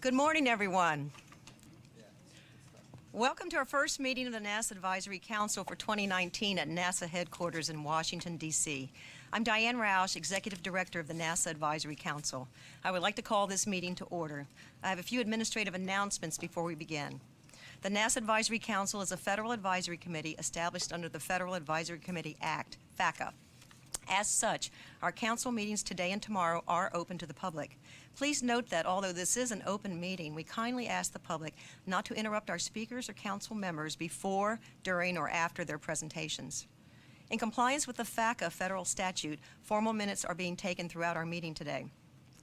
Good morning, everyone. Welcome to our first meeting of the NASA Advisory Council for 2019 at NASA headquarters in Washington, D.C. I'm Diane Roush, Executive Director of the NASA Advisory Council. I would like to call this meeting to order. I have a few administrative announcements before we begin. The NASA Advisory Council is a federal advisory committee established under the Federal Advisory Committee Act, FACA. As such, our council meetings today and tomorrow are open to the public. Please note that although this is an open meeting, we kindly ask the public not to interrupt our speakers or council members before, during, or after their presentations. In compliance with the FACA federal statute, formal minutes are being taken throughout our meeting today.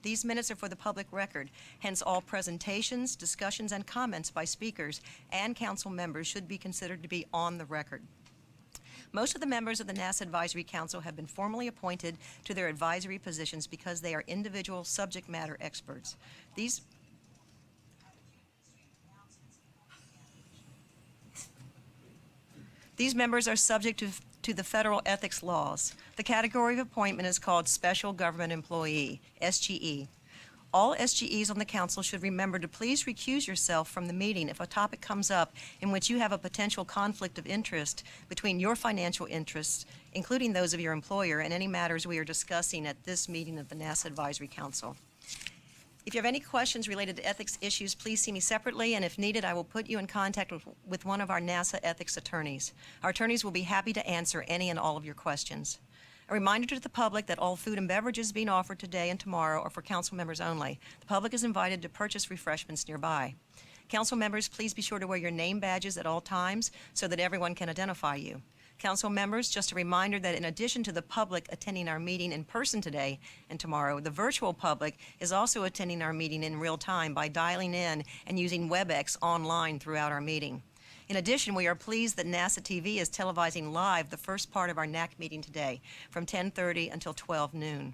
These minutes are for the public record, hence all presentations, discussions, and comments by speakers and council members should be considered to be on the record. Most of the members of the NASA Advisory Council have been formally appointed to their advisory positions because they are individual subject matter experts. These members are subject to the federal ethics laws. The category of appointment is called Special Government Employee, SGE. All SGEs on the council should remember to please recuse yourself from the meeting if a topic comes up in which you have a potential conflict of interest between your financial interests, including those of your employer, and any matters we are discussing at this meeting of the NASA Advisory Council. If you have any questions related to ethics issues, please see me separately, and if needed, I will put you in contact with one of our NASA ethics attorneys. Our attorneys will be happy to answer any and all of your questions. A reminder to the public that all food and beverages being offered today and tomorrow are for council members only. The public is invited to purchase refreshments nearby. Council members, please be sure to wear your name badges at all times so that everyone can identify you. Council members, just a reminder that in addition to the public attending our meeting in person today and tomorrow, the virtual public is also attending our meeting in real time by dialing in and using WebEx online throughout our meeting. In addition, we are pleased that NASA TV is televising live the first part of our NAC meeting today from 10:30 until 12 noon.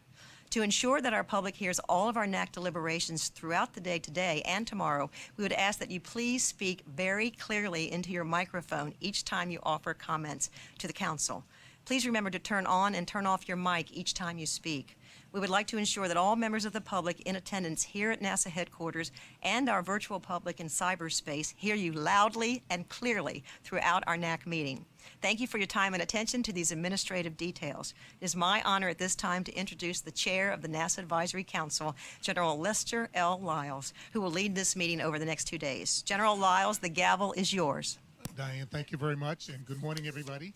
To ensure that our public hears all of our NAC deliberations throughout the day today and tomorrow, we would ask that you please speak very clearly into your microphone each time you offer comments to the council. Please remember to turn on and turn off your mic each time you speak. We would like to ensure that all members of the public in attendance here at NASA headquarters and our virtual public in cyberspace hear you loudly and clearly throughout our NAC meeting. Thank you for your time and attention to these administrative details. It is my honor at this time to introduce the chair of the NASA Advisory Council, General Lester L. Lyles, who will lead this meeting over the next 2 days. General Lyles, the gavel is yours. Diane, thank you very much, and good morning, everybody.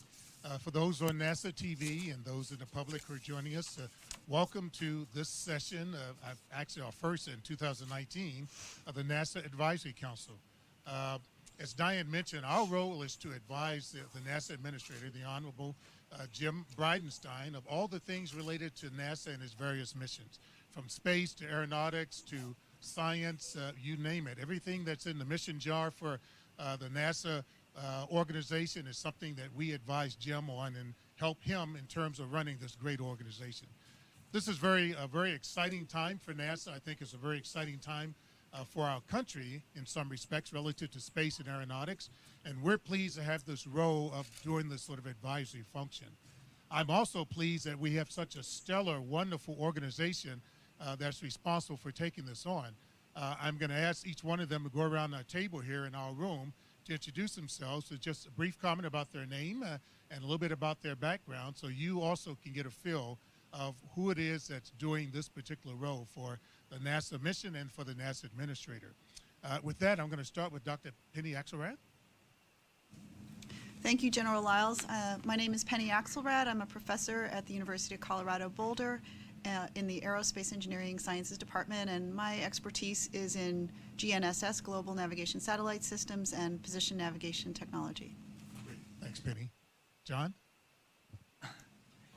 For those on NASA TV and those in the public who are joining us, welcome to this session, actually our first in 2019, of the NASA Advisory Council. As Diane mentioned, our role is to advise the NASA Administrator, the Honorable Jim Bridenstine, of all the things related to NASA and its various missions, from space to aeronautics to science, you name it. Everything that's in the mission jar for the NASA organization is something that we advise Jim on and help him in terms of running this great organization. This is a very exciting time for NASA. I think it's a very exciting time for our country in some respects relative to space and aeronautics, and we're pleased to have this role of doing this sort of advisory function. I'm also pleased that we have such a stellar, wonderful organization that's responsible for taking this on. I'm going to ask each one of them to go around our table here in our room to introduce themselves with just a brief comment about their name and a little bit about their background, so you also can get a feel of who it is that's doing this particular role for the NASA mission and for the NASA Administrator. With that, I'm going to start with Dr. Penny Axelrad. Thank you, General Lyles. My name is Penny Axelrad. I'm a professor at the University of Colorado Boulder in the Aerospace Engineering Sciences Department, and my expertise is in GNSS, Global Navigation Satellite Systems, and Position Navigation Technology. Great. Thanks, Penny. John?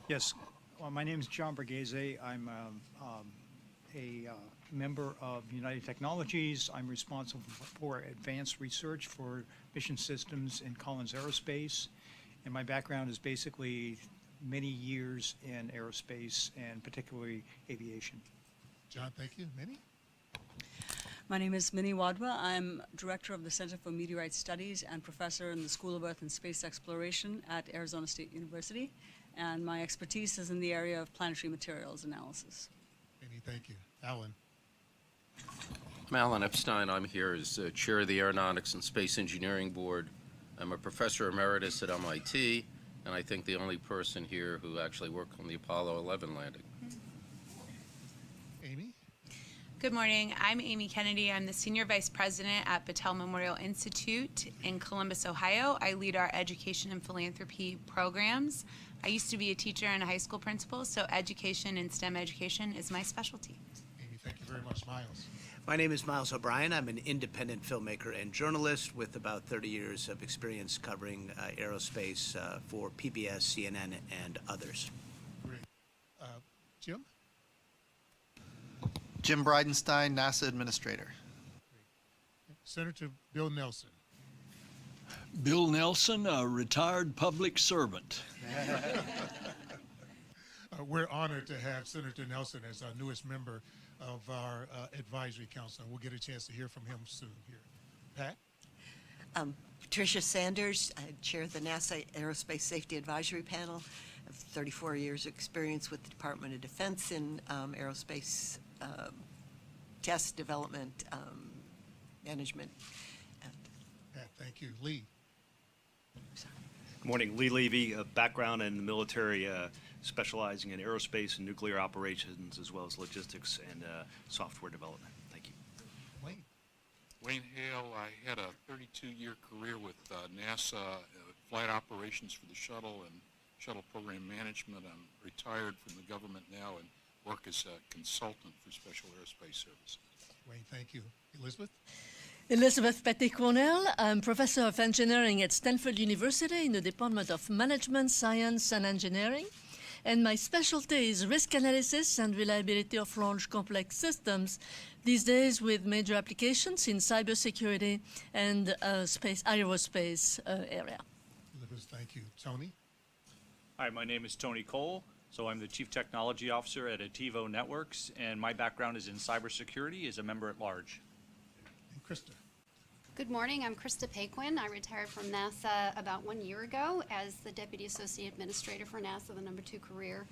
Yes, well, my name is John Borghese. I'm a member of United Technologies. I'm responsible for advanced research for mission systems in Collins Aerospace, and my background is basically many years in aerospace and particularly aviation. John, thank you. Minnie? My name is Minnie Wadhwa. I'm director of the Center for Meteorite Studies and professor in the School of Earth and Space Exploration at Arizona State University. And my expertise is in the area of planetary materials analysis. Minnie, thank you. Alan? Alan Epstein. I'm here as chair of the Aeronautics and Space Engineering Board. I'm a professor emeritus at MIT, and I think the only person here who actually worked on the Apollo 11 landing. Amy? Good morning. I'm Amy Kennedy. I'm the Senior Vice President at Battelle Memorial Institute in Columbus, Ohio. I lead our education and philanthropy programs. I used to be a teacher and a high school principal, so education and STEM education is my specialty. Amy, thank you very much. Miles? My name is Miles O'Brien. I'm an independent filmmaker and journalist with about 30 years of experience covering aerospace for PBS, CNN, and others. Great. Jim? Jim Bridenstine, NASA Administrator. Senator Bill Nelson. Bill Nelson, a retired public servant. We're honored to have Senator Nelson as our newest member of our advisory council. We'll get a chance to hear from him soon here. Pat? Patricia Sanders, chair of the NASA Aerospace Safety Advisory Panel. I have 34 years experience with the Department of Defense in aerospace test development, management. Pat, thank you. Lee? Good morning. Lee Levy, a background in the military, specializing in aerospace and nuclear operations, as well as logistics and software development. Thank you. Wayne? Wayne Hale, I had a 32-year career with NASA, flight operations for the shuttle and shuttle program management. I'm retired from the government now and work as a consultant for Special Aerospace Services. Wayne, thank you. Elizabeth? Elizabeth Petty-Cornell. I'm professor of engineering at Stanford University in the Department of Management, Science and Engineering. And my specialty is risk analysis and reliability of large complex systems, these days with major applications in cybersecurity and aerospace area. Elizabeth, thank you. Tony? Hi, my name is Tony Cole. So I'm the Chief Technology Officer at Ativo Networks, and my background is in cybersecurity as a member at large. And Krista? Good morning. I'm Krista Paquin. I retired from NASA about 1 year ago as the Deputy Associate Administrator for NASA, the #2 career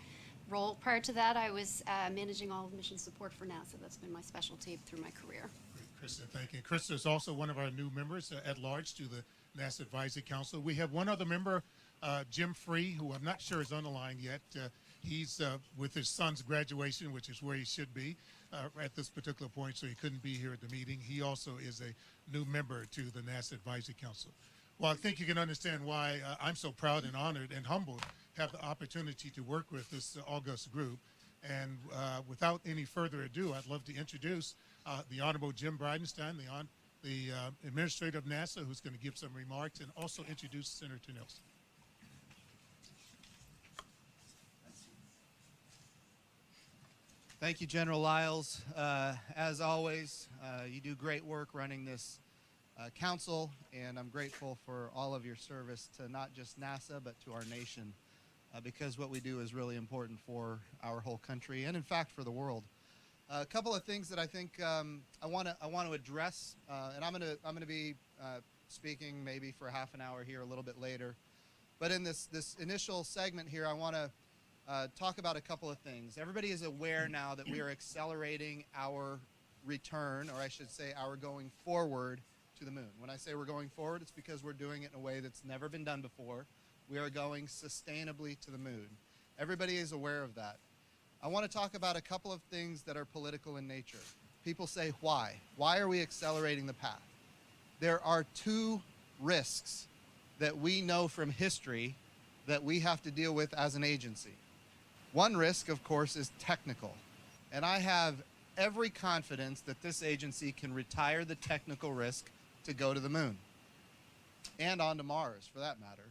role. Prior to that, I was managing all of mission support for NASA. That's been my specialty through my career. Great, Krista, thank you. Krista is also one of our new members at large to the NASA Advisory Council. We have one other member, Jim Free, who I'm not sure is on the line yet. He's with his son's graduation, which is where he should be at this particular point, so he couldn't be here at the meeting. He also is a new member to the NASA Advisory Council. Well, I think you can understand why I'm so proud and honored and humbled to have the opportunity to work with this august group. And without any further ado, I'd love to introduce the Honorable Jim Bridenstine, the Administrator of NASA, who's going to give some remarks, and also introduce Senator Nelson. Thank you, General Lyles. As always, you do great work running this council, and I'm grateful for all of your service to not just NASA, but to our nation, because what we do is really important for our whole country and, in fact, for the world. A couple of things that I think I want to address, and I'm going to be speaking maybe for half an hour here a little bit later. But in this initial segment here, I want to talk about a couple of things. Everybody is aware now that we are accelerating our return, or I should say our going forward to the moon. When I say we're going forward, it's because we're doing it in a way that's never been done before. We are going sustainably to the moon. Everybody is aware of that. I want to talk about a couple of things that are political in nature. People say, why? Why are we accelerating the path? There are two risks that we know from history that we have to deal with as an agency. One risk, of course, is technical. And I have every confidence that this agency can retire the technical risk to go to the moon and on to Mars, for that matter.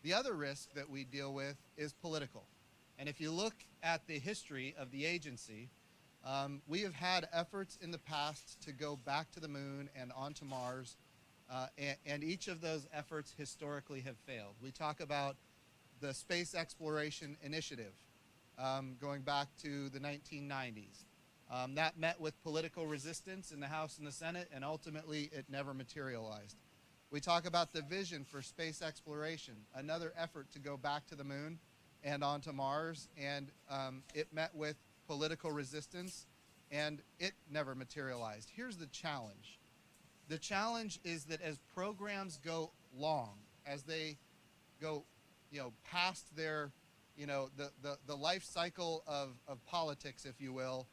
The other risk that we deal with is political. And if you look at the history of the agency, we have had efforts in the past to go back to the moon and onto Mars, and each of those efforts historically have failed. We talk about the Space Exploration Initiative going back to the 1990s. That met with political resistance in the House and the Senate, and ultimately it never materialized. We talk about the vision for space exploration, another effort to go back to the moon and onto Mars, and it met with political resistance and it never materialized. Here's the challenge. The challenge is that as programs go long, as they go, past their, the life cycle of politics, if you will,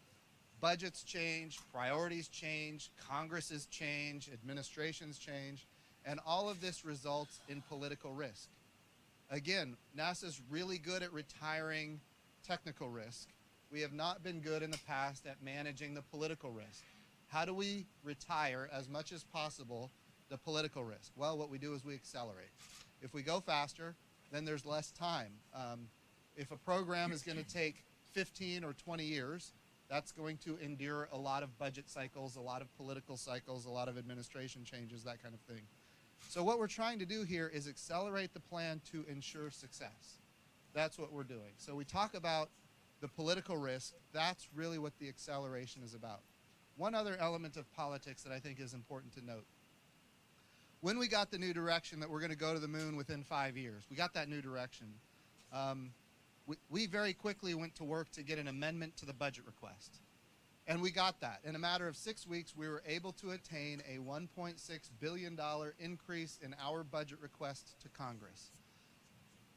budgets change, priorities change, Congresses change, administrations change, and all of this results in political risk. Again, NASA's really good at retiring technical risk. We have not been good in the past at managing the political risk. How do we retire as much as possible the political risk? Well, what we do is we accelerate. If we go faster, then there's less time. If a program is going to take 15 or 20 years, that's going to endure a lot of budget cycles, a lot of political cycles, a lot of administration changes, that kind of thing. So what we're trying to do here is accelerate the plan to ensure success. That's what we're doing. So we talk about the political risk. That's really what the acceleration is about. One other element of politics that I think is important to note. When we got the new direction that we're going to go to the moon within 5 years, we got that new direction, we very quickly went to work to get an amendment to the budget request. And we got that. In a matter of 6 weeks, we were able to attain a $1.6 billion increase in our budget request to Congress.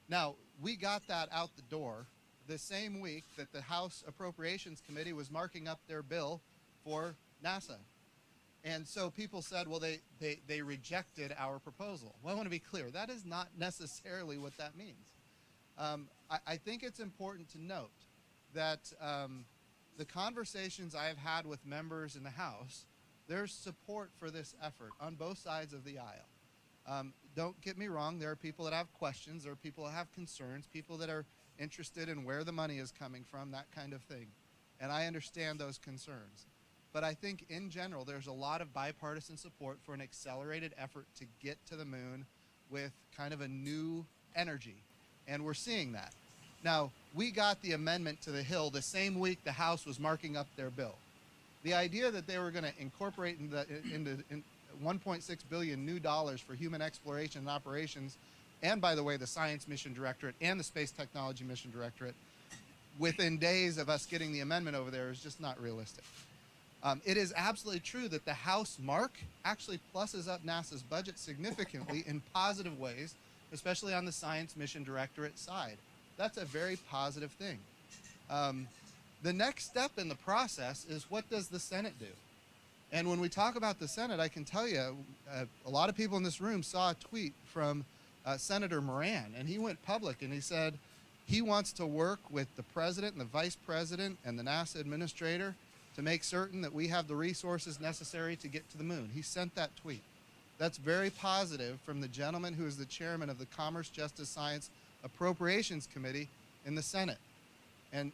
Now, we got that out the door the same week that the House Appropriations Committee was marking up their bill for NASA. And so people said, well, they rejected our proposal. Well, I want to be clear. That is not necessarily what that means. I think it's important to note that the conversations I have had with members in the House, there's support for this effort on both sides of the aisle. Don't get me wrong, there are people that have questions, there are people that have concerns, people that are interested in where the money is coming from, that kind of thing. And I understand those concerns. But I think in general, there's a lot of bipartisan support for an accelerated effort to get to the moon with kind of a new energy. And we're seeing that. Now, we got the amendment to the Hill the same week the House was marking up their bill. The idea that they were going to incorporate into $1.6 billion new dollars for human exploration and operations, and by the way, the Science Mission Directorate and the Space Technology Mission Directorate, within days of us getting the amendment over there is just not realistic. It is absolutely true that the House mark actually pluses up NASA's budget significantly in positive ways, especially on the Science Mission Directorate side. That's a very positive thing. The next step in the process is, what does the Senate do? And when we talk about the Senate, I can tell you, a lot of people in this room saw a tweet from Senator Moran, and he went public and he said he wants to work with the president and the vice president and the NASA administrator to make certain that we have the resources necessary to get to the moon. He sent that tweet. That's very positive from the gentleman who is the chairman of the Commerce, Justice, Science Appropriations Committee in the Senate. And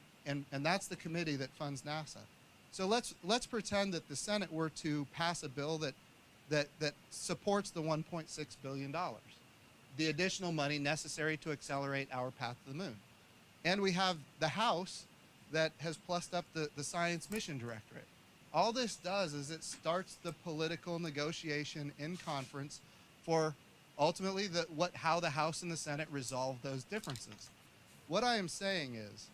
that's the committee that funds NASA. So let's pretend that the Senate were to pass a bill that supports the $1.6 billion, the additional money necessary to accelerate our path to the moon. And we have the House that has plussed up the Science Mission Directorate. All this does is it starts the political negotiation in conference for ultimately how the House and the Senate resolve those differences. What I am saying is,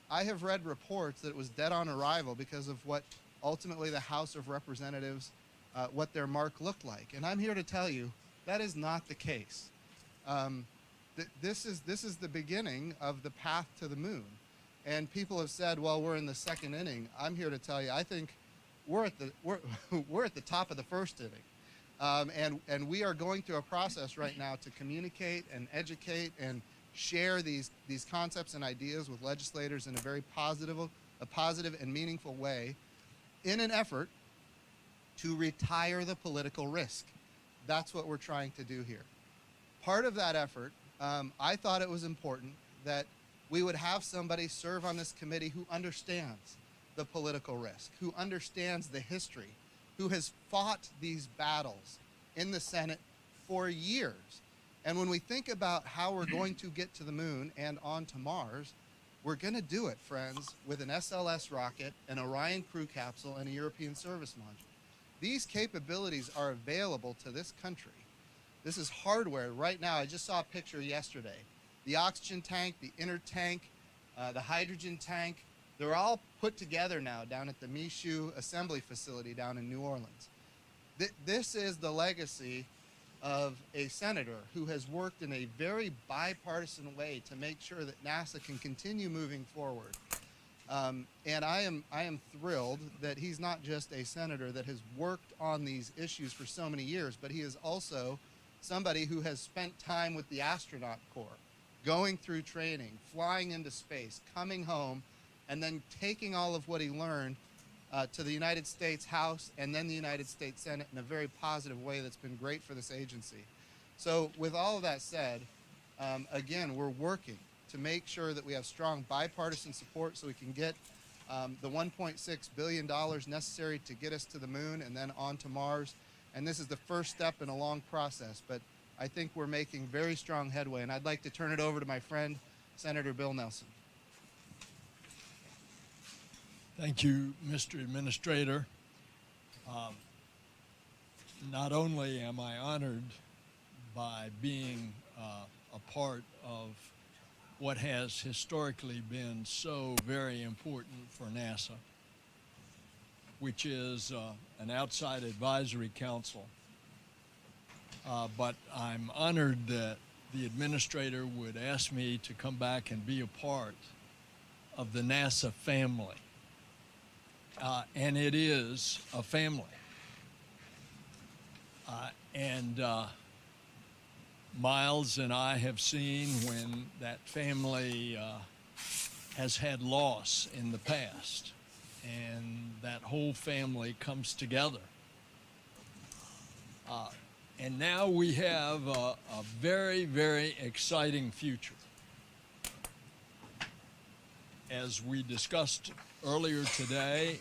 I have read reports that it was dead on arrival because of what ultimately the House of Representatives, what their mark looked like. And I'm here to tell you that is not the case. This is the beginning of the path to the moon. And people have said, well, we're in the second inning. I'm here to tell you, I think we're at the top of the first inning. And we are going through a process right now to communicate and educate and share these concepts and ideas with legislators in a very positive and meaningful way in an effort to retire the political risk. That's what we're trying to do here. Part of that effort, I thought it was important that we would have somebody serve on this committee who understands the political risk, who understands the history, who has fought these battles in the Senate for years. And when we think about how we're going to get to the moon and on to Mars, we're going to do it, friends, with an SLS rocket, an Orion crew capsule, and a European service module. These capabilities are available to this country. This is hardware. Right now, I just saw a picture yesterday. The oxygen tank, the inner tank, the hydrogen tank, they're all put together now down at the Michoud Assembly Facility down in New Orleans. This is the legacy of a senator who has worked in a very bipartisan way to make sure that NASA can continue moving forward. And I am thrilled that he's not just a senator that has worked on these issues for so many years, but he is also somebody who has spent time with the astronaut corps, going through training, flying into space, coming home, and then taking all of what he learned to the United States House and then the United States Senate in a very positive way that's been great for this agency. So with all of that said, again, we're working to make sure that we have strong bipartisan support so we can get the $1.6 billion necessary to get us to the moon and then on to Mars. And this is the first step in a long process, but I think we're making very strong headway. And I'd like to turn it over to my friend, Senator Bill Nelson. Thank you, Mr. Administrator. Not only am I honored by being a part of what has historically been so very important for NASA, which is an outside advisory council, but I'm honored that the administrator would ask me to come back and be a part of the NASA family. And it is a family. And Miles and I have seen when that family has had loss in the past, and that whole family comes together. And now we have a very, very exciting future. As we discussed earlier today,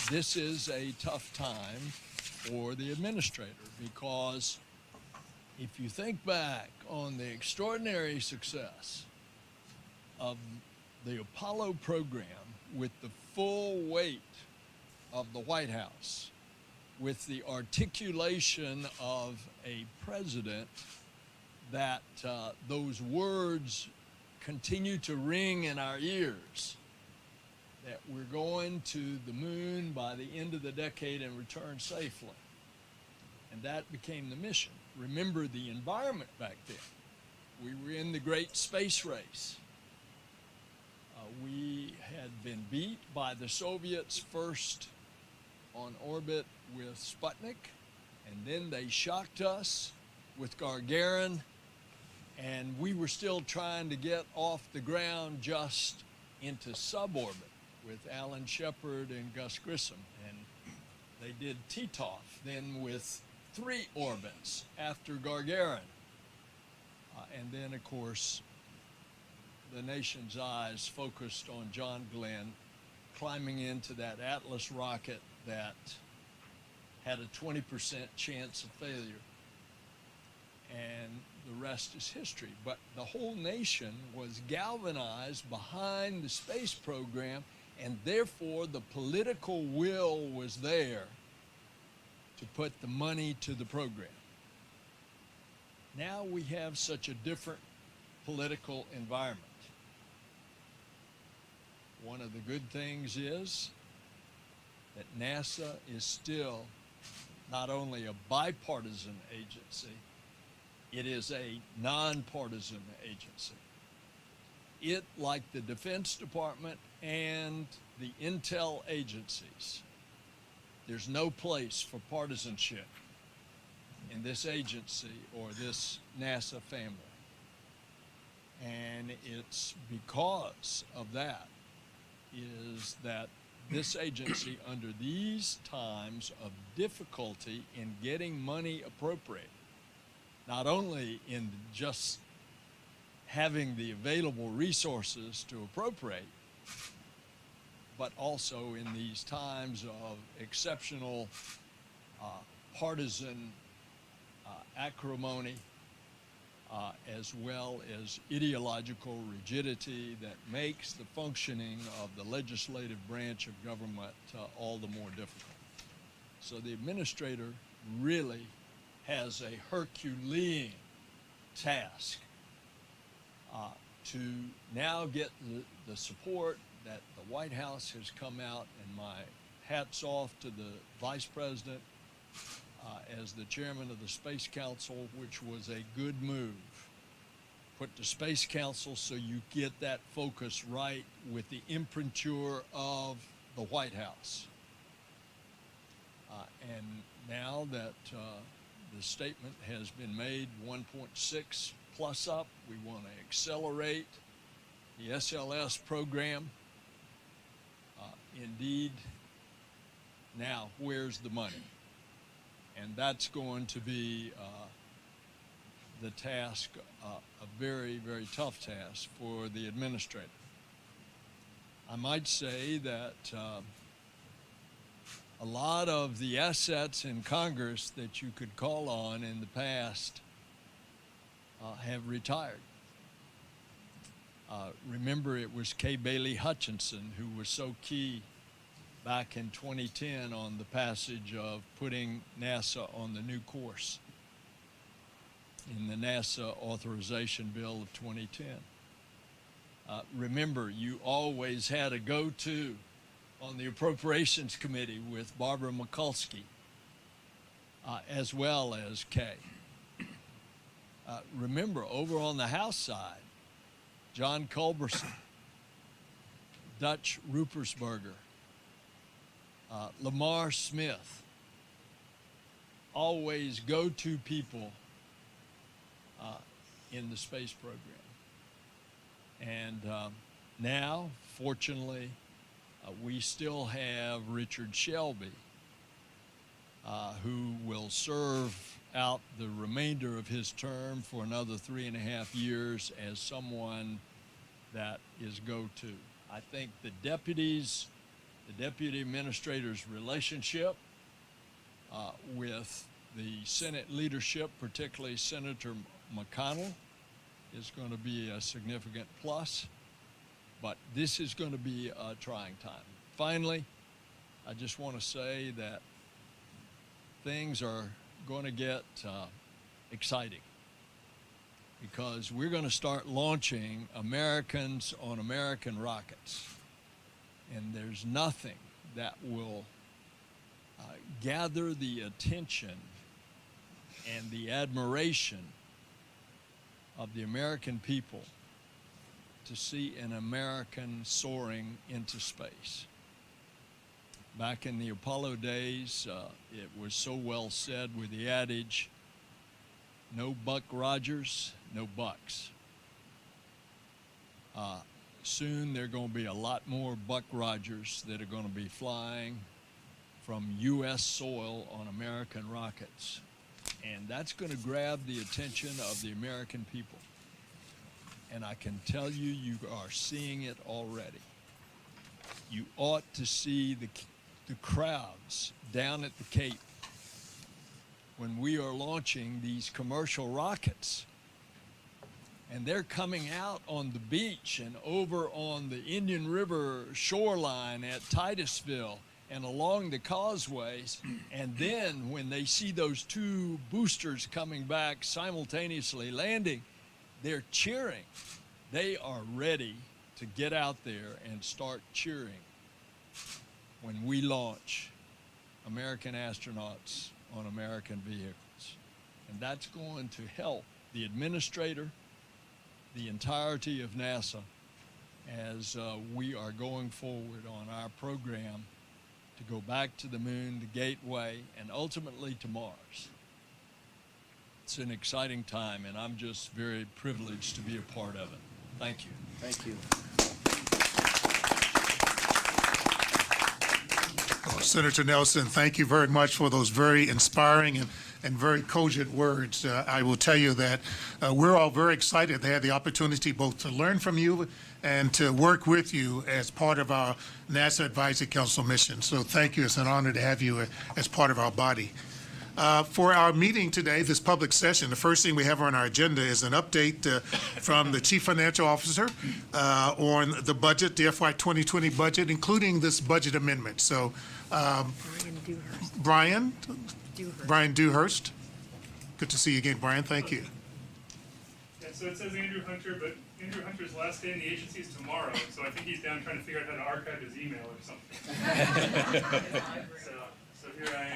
this is a tough time for the administrator, because if you think back on the extraordinary success of the Apollo program with the full weight of the White House, with the articulation of a president that those words continue to ring in our ears, that we're going to the moon by the end of the decade and return safely. And that became the mission. Remember the environment back then. We were in the great space race. We had been beat by the Soviets first on orbit with Sputnik, and then they shocked us with Gagarin, and we were still trying to get off the ground just into suborbit with Alan Shepard and Gus Grissom, and they did Titov then with 3 orbits after Gagarin. And then, of course, the nation's eyes focused on John Glenn climbing into that Atlas rocket that had a 20% chance of failure. And the rest is history. But the whole nation was galvanized behind the space program, and therefore the political will was there to put the money to the program. Now we have such a different political environment. One of the good things is that NASA is still not only a bipartisan agency, it is a nonpartisan agency. It, like the Defense Department and the intel agencies, there's no place for partisanship in this agency or this NASA family. And it's because of that is that this agency, under these times of difficulty in getting money appropriated, not only in just having the available resources to appropriate, but also in these times of exceptional partisan acrimony, as well as ideological rigidity that makes the functioning of the legislative branch of government all the more difficult. So the administrator really has a Herculean task to now get the support that the White House has come out, and my hat's off to the Vice President as the chairman of the Space Council, which was a good move. Put the Space Council so you get that focus right with the imprimatur of the White House. And now that the statement has been made 1.6 plus up, we want to accelerate the SLS program. Indeed, now where's the money? And that's going to be the task, a very, very tough task for the administrator. I might say that a lot of the assets in Congress that you could call on in the past have retired. Remember, it was Kay Bailey Hutchinson who was so key back in 2010 on the passage of putting NASA on the new course in the NASA authorization bill of 2010. Remember, you always had a go-to on the Appropriations Committee with Barbara Mikulski, as well as Kay. Remember, over on the House side, John Culberson, Dutch Rupersberger, Lamar Smith, always go-to people in the space program. And now, fortunately, we still have Richard Shelby, who will serve out the remainder of his term for another 3.5 years as someone that is go-to. I think the deputy administrator's relationship with the Senate leadership, particularly Senator McConnell, is going to be a significant plus, but this is going to be a trying time. Finally, I just want to say that things are going to get exciting, because we're going to start launching Americans on American rockets. And there's nothing that will gather the attention and the admiration of the American people to see an American soaring into space. Back in the Apollo days, it was so well said with the adage, no Buck Rogers, no Bucks. Soon there are going to be a lot more Buck Rogers that are going to be flying from U.S. soil on American rockets. And that's going to grab the attention of the American people. And I can tell you, you are seeing it already. You ought to see the crowds down at the Cape when we are launching these commercial rockets. And they're coming out on the beach and over on the Indian River shoreline at Titusville and along the causeways. And then when they see those two boosters coming back simultaneously landing, they're cheering. They are ready to get out there and start cheering when we launch American astronauts on American vehicles. And that's going to help the administrator, the entirety of NASA, as we are going forward on our program to go back to the moon, the Gateway, and ultimately to Mars. It's an exciting time, and I'm just very privileged to be a part of it. Thank you. Thank you. Well, Senator Nelson, thank you very much for those very inspiring and very cogent words. I will tell you that we're all very excited to have the opportunity both to learn from you and to work with you as part of our NASA Advisory Council mission. So thank you. It's an honor to have you as part of our body. For our meeting today, this public session, the first thing we have on our agenda is an update from the Chief Financial Officer on the budget, the FY 2020 budget, including this budget amendment. So, Brian Dewhurst. Good to see you again, Brian. Thank you. Yeah, so it says Andrew Hunter, but Andrew Hunter's last day in the agency is tomorrow, so I think he's down trying to figure out how to archive his email or something. so here I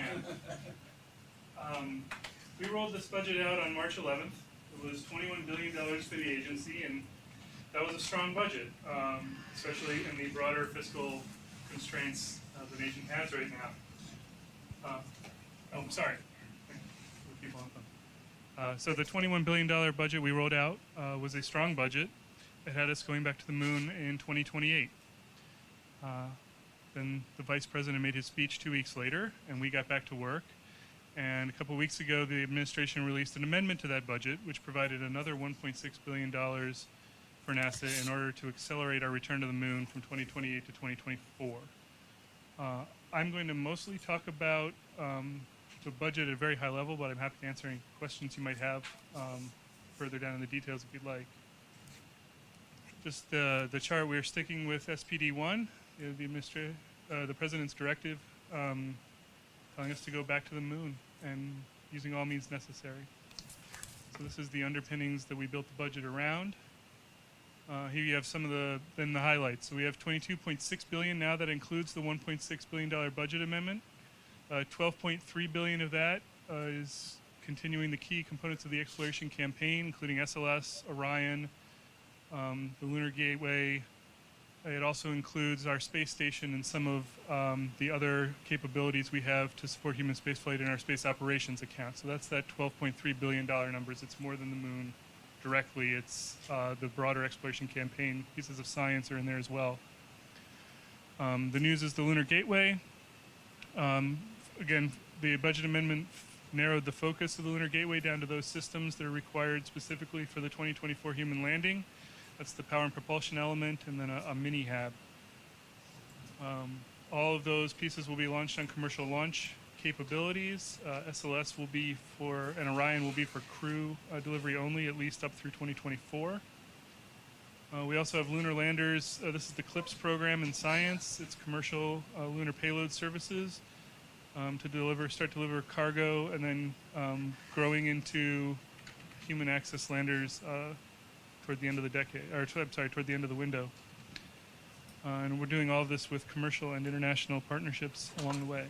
am. We rolled this budget out on March 11th. It was $21 billion for the agency, and that was a strong budget, especially in the broader fiscal constraints the nation has right now. Sorry. We'll keep on. So the $21 billion budget we rolled out was a strong budget. It had us going back to the moon in 2028. Then the vice president made his speech 2 weeks later, and we got back to work. And a couple weeks ago, the administration released an amendment to that budget, which provided another $1.6 billion for NASA in order to accelerate our return to the moon from 2028 to 2024. I'm going to mostly talk about the budget at a very high level, but I'm happy to answer any questions you might have further down in the details if you'd like. Just the chart, we're sticking with SPD1, the president's directive telling us to go back to the moon and using all means necessary. So this is the underpinnings that we built the budget around. Here you have some of the highlights. So we have $22.6 billion now. That includes the $1.6 billion budget amendment. $12.3 billion of that is continuing the key components of the exploration campaign, including SLS, Orion, the Lunar Gateway. It also includes our space station and some of the other capabilities we have to support human spaceflight in our space operations account. So that's that $12.3 billion numbers. It's more than the moon directly. It's the broader exploration campaign. Pieces of science are in there as well. The news is the Lunar Gateway. Again, the budget amendment narrowed the focus of the Lunar Gateway down to those systems that are required specifically for the 2024 human landing. That's the power and propulsion element, and then a mini-hab. All of those pieces will be launched on commercial launch capabilities. SLS will be for, and Orion will be for crew delivery only, at least up through 2024. We also have lunar landers. This is the CLIPS program in science. It's commercial lunar payload services to start to deliver cargo, and then growing into human access landers toward the end of the decade, or toward the end of the window. And we're doing all of this with commercial and international partnerships along the way.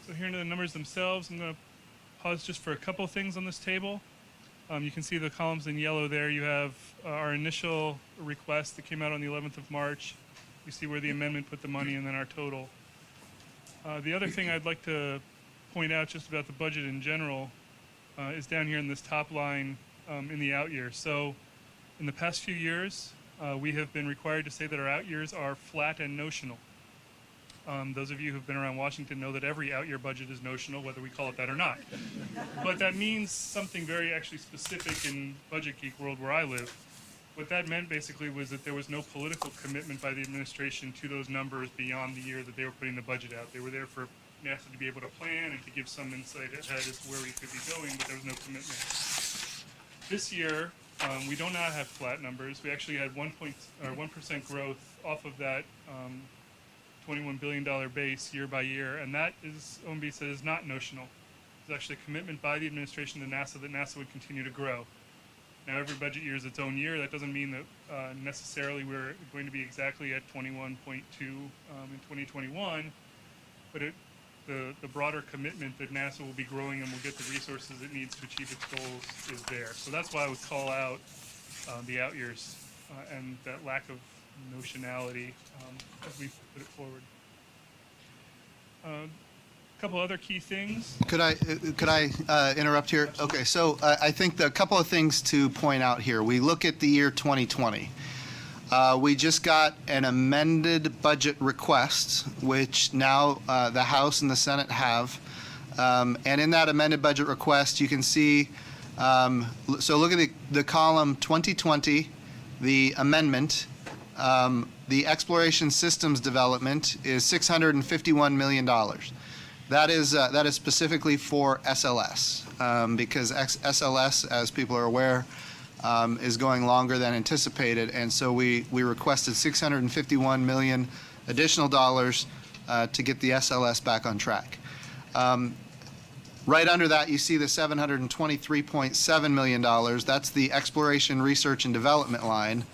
So here are the numbers themselves. I'm going to pause just for a couple of things on this table. You can see the columns in yellow there. You have our initial request that came out on the 11th of March. You see where the amendment put the money, and then our total. The other thing I'd like to point out just about the budget in general is down here in this top line in the out years. So in the past few years, we have been required to say that our out years are flat and notional. Those of you who've been around Washington know that every out year budget is notional, whether we call it that or not. But that means something very actually specific in Budget Geek world where I live. What that meant basically was that there was no political commitment by the administration to those numbers beyond the year that they were putting the budget out. They were there for NASA to be able to plan and to give some insight ahead as to where we could be going, but there was no commitment. This year, we do not have flat numbers. We actually had 1% growth off of that $21 billion base year by year, and that is, OMB said, is not notional. It's actually a commitment by the administration to NASA that NASA would continue to grow. Now, every budget year is its own year. That doesn't mean that necessarily we're going to be exactly at 21.2 in 2021, but the broader commitment that NASA will be growing and will get the resources it needs to achieve its goals is there. So that's why I would call out the out years and that lack of notionality as we put it forward. A couple other key things. Could I interrupt here? Okay, so I think a couple of things to point out here. We look at the year 2020. We just got an amended budget request, which now the House and the Senate have. And in that amended budget request, you can see, so look at the column 2020, the amendment. The exploration systems development is $651 million. That is specifically for SLS, because SLS, as people are aware, is going longer than anticipated, and so we requested $651 million additional dollars to get the SLS back on track. Right under that, you see the $723.7 million. That's the exploration, research, and development line.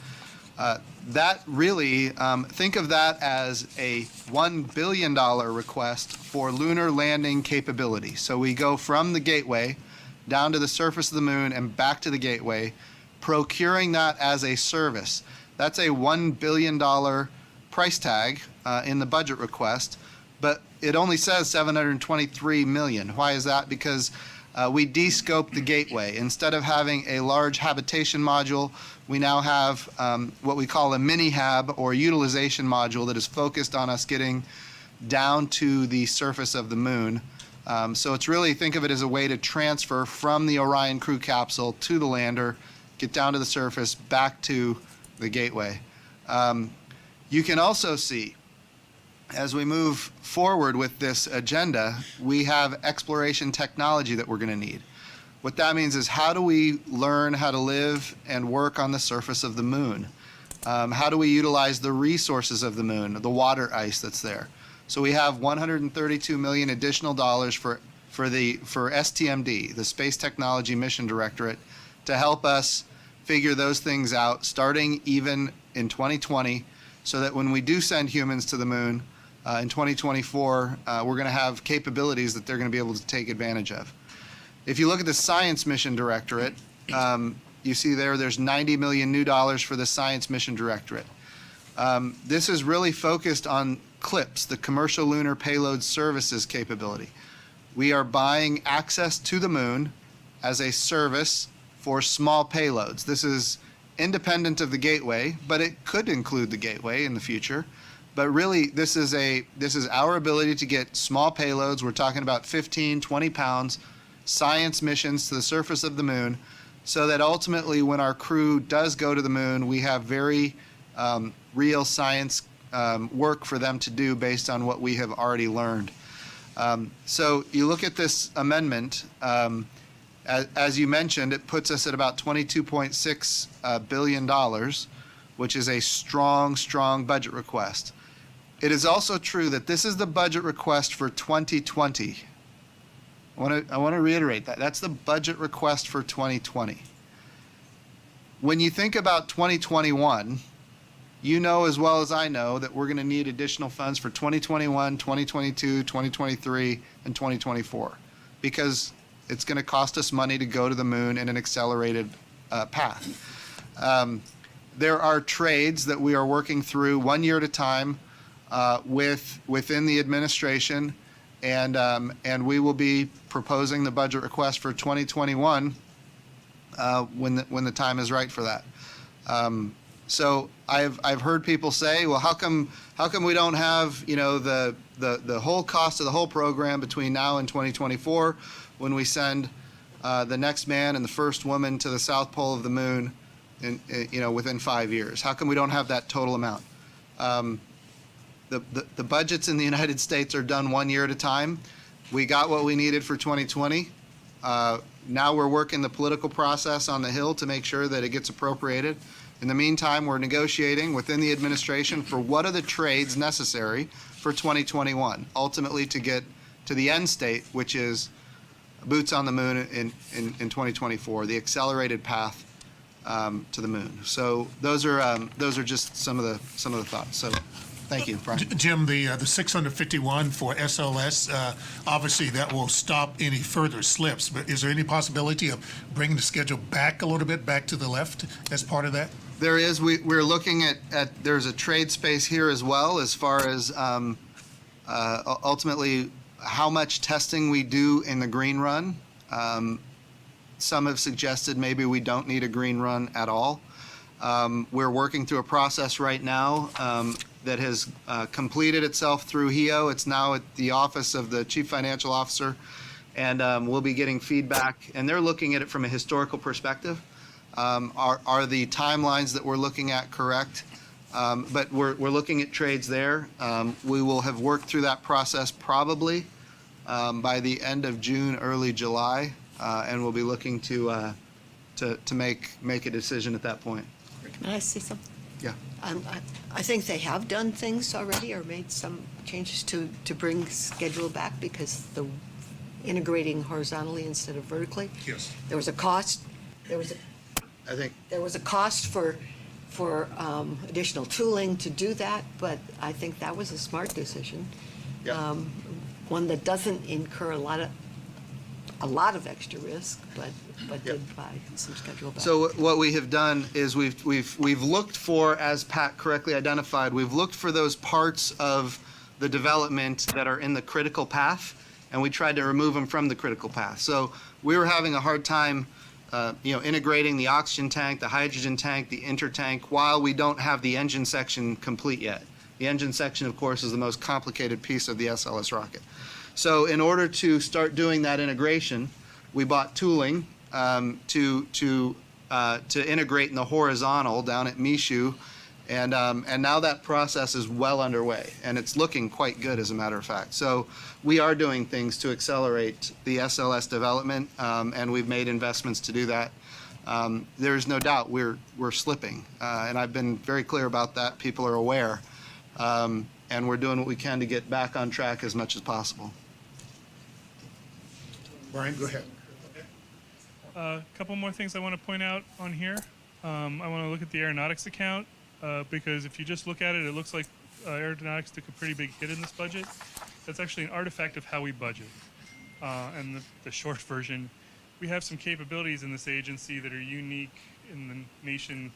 That really, think of that as a $1 billion request for lunar landing capability. So we go from the gateway down to the surface of the moon and back to the gateway, procuring that as a service. That's a $1 billion price tag in the budget request, but it only says $723 million. Why is that? Because we de-scoped the gateway. Instead of having a large habitation module, we now have what we call a mini-hab or utilization module that is focused on us getting down to the surface of the moon. So it's really, think of it as a way to transfer from the Orion crew capsule to the lander, get down to the surface, back to the gateway. You can also see, as we move forward with this agenda, we have exploration technology that we're going to need. What that means is, how do we learn how to live and work on the surface of the moon? How do we utilize the resources of the moon, the water ice that's there? So we have $132 million additional dollars for STMD, the Space Technology Mission Directorate, to help us figure those things out, starting even in 2020, so that when we do send humans to the moon in 2024, we're going to have capabilities that they're going to be able to take advantage of. If you look at the Science Mission Directorate, you see there's $90 million new dollars for the Science Mission Directorate. This is really focused on CLPS, the Commercial Lunar Payload Services capability. We are buying access to the moon as a service for small payloads. This is independent of the gateway, but it could include the gateway in the future. But really, this is our ability to get small payloads. We're talking about 15, 20 pounds, science missions to the surface of the moon, so that ultimately when our crew does go to the moon, we have very real science work for them to do based on what we have already learned. So you look at this amendment, as you mentioned, it puts us at about $22.6 billion, which is a strong, strong budget request. It is also true that this is the budget request for 2020. I want to reiterate that. That's the budget request for 2020. When you think about 2021, you know as well as I know that we're going to need additional funds for 2021, 2022, 2023, and 2024, because it's going to cost us money to go to the moon in an accelerated path. There are trades that we are working through 1 year at a time within the administration, and we will be proposing the budget request for 2021 when the time is right for that. So I've heard people say, well, how come we don't have the whole cost of the whole program between now and 2024, when we send the next man and the first woman to the South Pole of the moon within 5 years? How come we don't have that total amount? The budgets in the United States are done 1 year at a time. We got what we needed for 2020. Now we're working the political process on the Hill to make sure that it gets appropriated. In the meantime, we're negotiating within the administration for what are the trades necessary for 2021, ultimately to get to the end state, which is boots on the moon in 2024, the accelerated path to the moon. So those are just some of the thoughts. So thank you, Brian. Jim, the 651 for SLS, obviously that will stop any further slips, but is there any possibility of bringing the schedule back a little bit, back to the left as part of that? There is. We're looking at there's a trade space here as well, as far as ultimately how much testing we do in the green run. Some have suggested maybe we don't need a green run at all. We're working through a process right now that has completed itself through HEO. It's now at the office of the Chief Financial Officer, and we'll be getting feedback. And they're looking at it from a historical perspective. Are the timelines that we're looking at correct? But we're looking at trades there. We will have worked through that process probably by the end of June, early July, and we'll be looking to make a decision at that point. Can I say something? Yeah. I think they have done things already or made some changes to bring schedule back, because integrating horizontally instead of vertically. Yes. There was a cost, there was a I think there was a cost for additional tooling to do that, but I think that was a smart decision. Yeah. One that doesn't incur a lot of extra risk, but Yep. did buy some schedule back. So what we have done is we've looked for, as Pat correctly identified, we've looked for those parts of the development that are in the critical path, and we tried to remove them from the critical path. So we were having a hard time, integrating the oxygen tank, the hydrogen tank, the intertank, while we don't have the engine section complete yet. The engine section, of course, is the most complicated piece of the SLS rocket. So in order to start doing that integration, we bought tooling to integrate in the horizontal down at Michoud, and now that process is well underway, and it's looking quite good, as a matter of fact. So we are doing things to accelerate the SLS development, and we've made investments to do that. There's no doubt we're slipping, and I've been very clear about that. People are aware, and we're doing what we can to get back on track as much as possible. Brian, go ahead. A couple more things I want to point out on here. I want to look at the aeronautics account because if you just look at it, it looks like aeronautics took a pretty big hit in this budget. That's actually an artifact of how we budget. And the short version, we have some capabilities in this agency that are unique in the nation,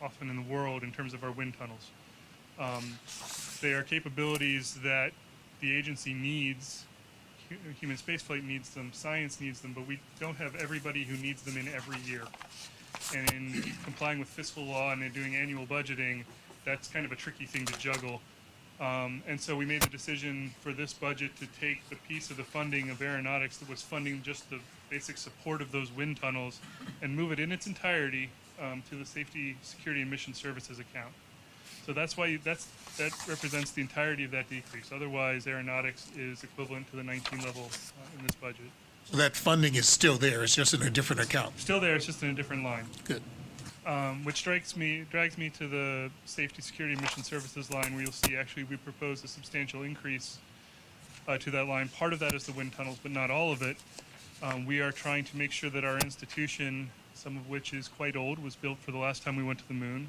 often in the world, in terms of our wind tunnels. They are capabilities that the agency needs. Human spaceflight needs them, science needs them, but we don't have everybody who needs them in every year. And in complying with fiscal law and in doing annual budgeting, that's kind of a tricky thing to juggle. And so we made the decision for this budget to take the piece of the funding of aeronautics that was funding just the basic support of those wind tunnels and move it in its entirety to the Safety, Security, and Mission Services account. So that's why that represents the entirety of that decrease. Otherwise, aeronautics is equivalent to the 19 level in this budget. So that funding is still there, it's just in a different account. Still there, it's just in a different line. Good. Which drags me to the Safety, Security, and Mission Services line, where you'll see actually we propose a substantial increase to that line. Part of that is the wind tunnels, but not all of it. We are trying to make sure that our institution, some of which is quite old, was built for the last time we went to the moon,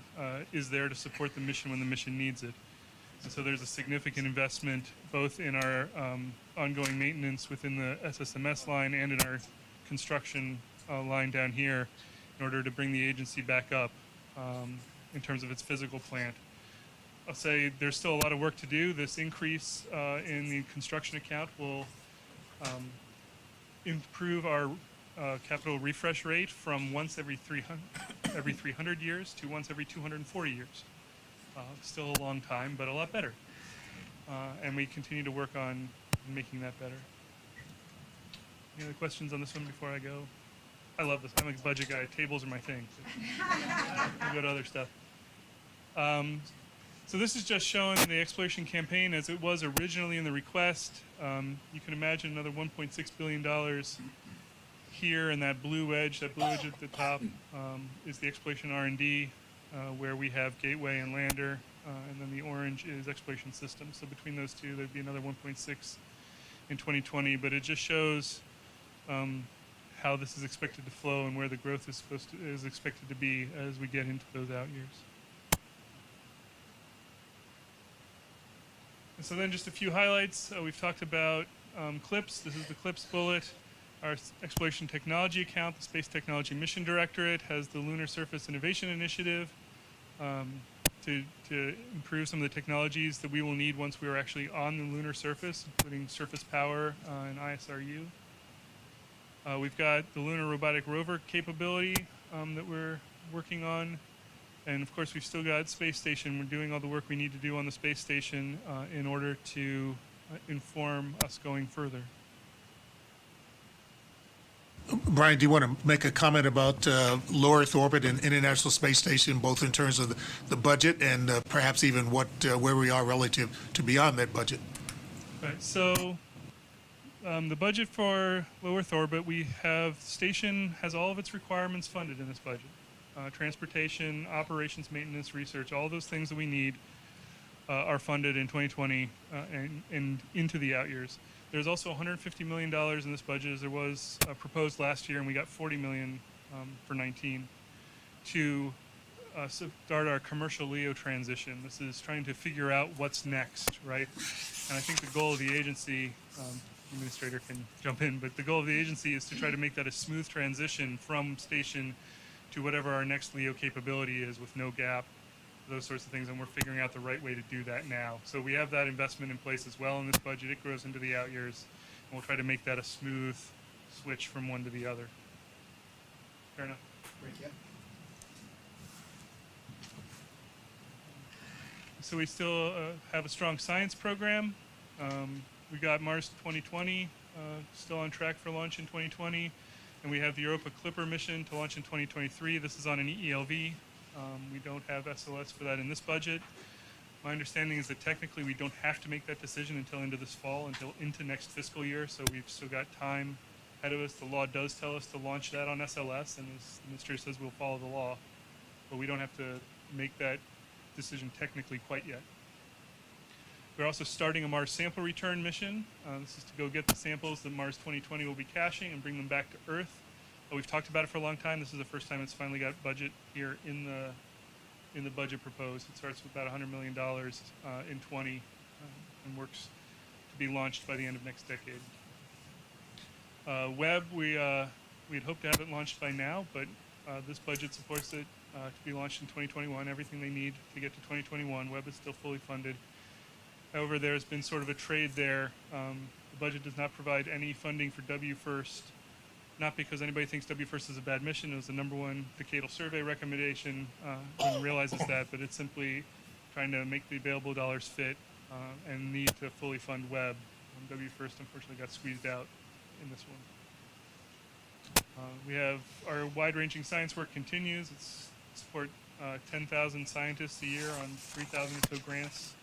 is there to support the mission when the mission needs it. And so there's a significant investment both in our ongoing maintenance within the SSMS line and in our construction line down here in order to bring the agency back up in terms of its physical plant. I'll say there's still a lot of work to do. This increase in the construction account will improve our capital refresh rate from once every 300 years to once every 240 years. Still a long time, but a lot better. And we continue to work on making that better. Any other questions on this one before I go? I love this. I'm a budget guy. Tables are my thing. We'll go to other stuff. So this is just showing the exploration campaign as it was originally in the request. You can imagine another $1.6 billion here, and that blue edge at the top is the exploration R&D, where we have Gateway and Lander, and then the orange is exploration systems. So between those two, there'd be another 1.6 in 2020, but it just shows how this is expected to flow and where the growth is expected to be as we get into those out years. And so then just a few highlights. We've talked about CLIPS. This is the CLIPS bullet. Our Exploration Technology account, the Space Technology Mission Directorate, has the Lunar Surface Innovation Initiative to improve some of the technologies that we will need once we are actually on the lunar surface, including surface power and ISRU. We've got the Lunar Robotic Rover capability that we're working on. And of course, we've still got Space Station. We're doing all the work we need to do on the Space Station in order to inform us going further. Brian, do you want to make a comment about low Earth orbit and International Space Station, both in terms of the budget and perhaps even where we are relative to beyond that budget? Right. So the budget for low Earth orbit, we have station has all of its requirements funded in this budget. Transportation, operations, maintenance, research, all those things that we need. are funded in 2020 and into the out years. There's also $150 million in this budget, as there was proposed last year, and we got $40 million for 19 to start our commercial LEO transition. This is trying to figure out what's next, right? And I think the goal of the agency, administrator can jump in, but the goal of the agency is to try to make that a smooth transition from station to whatever our next LEO capability is with no gap, those sorts of things, and we're figuring out the right way to do that now. So we have that investment in place as well in this budget. It grows into the out years, and we'll try to make that a smooth switch from one to the other. Fair enough? Great, yeah. So we still have a strong science program. We got Mars 2020 still on track for launch in 2020, and we have the Europa Clipper mission to launch in 2023. This is on an EELV. We don't have SLS for that in this budget. My understanding is that technically we don't have to make that decision until into this fall, until into next fiscal year, so we've still got time ahead of us. The law does tell us to launch that on SLS, and as the minister says, we'll follow the law, but we don't have to make that decision technically quite yet. We're also starting a Mars sample return mission. This is to go get the samples that Mars 2020 will be caching and bring them back to Earth. We've talked about it for a long time. This is the first time it's finally got budget here in the budget proposed. It starts with about $100 million in 20 and works to be launched by the end of next decade. Webb, we'd hoped to have it launched by now, but this budget supports it to be launched in 2021. Everything they need to get to 2021. Webb is still fully funded. However, there's been sort of a trade there. The budget does not provide any funding for WFIRST, not because anybody thinks WFIRST is a bad mission. It was the #1 decadal survey recommendation. Everyone realizes that, but it's simply trying to make the available dollars fit and need to fully fund Webb. WFIRST unfortunately got squeezed out in this one. We have our wide-ranging science work continues. It's support 10,000 scientists a year on 3,000 or so grants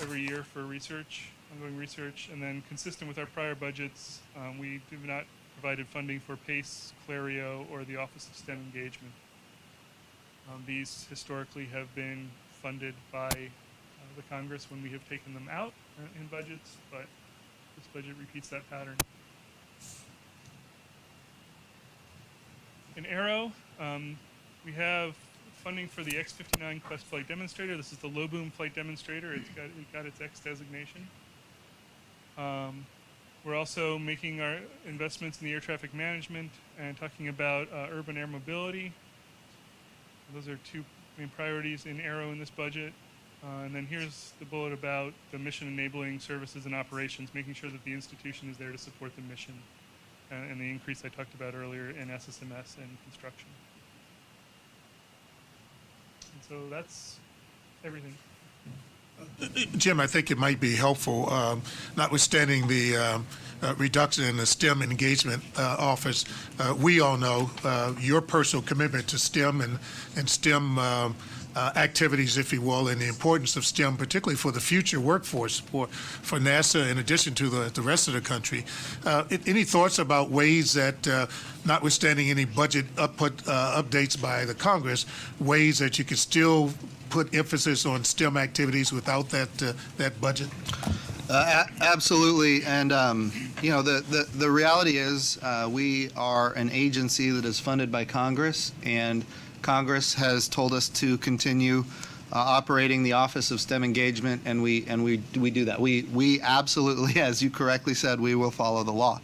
every year for research, ongoing research. And then consistent with our prior budgets, we have not provided funding for PACE, Clario, or the Office of STEM Engagement. These historically have been funded by the Congress when we have taken them out in budgets, but this budget repeats that pattern. In Aero, we have funding for the X-59 Quest flight demonstrator. This is the low boom flight demonstrator. It got its X designation. We're also making our investments in the air traffic management and talking about urban air mobility. Those are two main priorities in Aero in this budget. And then here's the bullet about the mission enabling services and operations, making sure that the institution is there to support the mission and the increase I talked about earlier in SSMS and construction. And so that's everything. Jim, I think it might be helpful, notwithstanding the reduction in the STEM engagement office, we all know your personal commitment to STEM and STEM activities, if you will, and the importance of STEM, particularly for the future workforce for NASA, in addition to the rest of the country. Any thoughts about ways that, notwithstanding any budget updates by the Congress, ways that you could still put emphasis on STEM activities without that budget? Absolutely, and the reality is we are an agency that is funded by Congress, and Congress has told us to continue operating the Office of STEM Engagement, and we do that. We absolutely, as you correctly said, we will follow the law.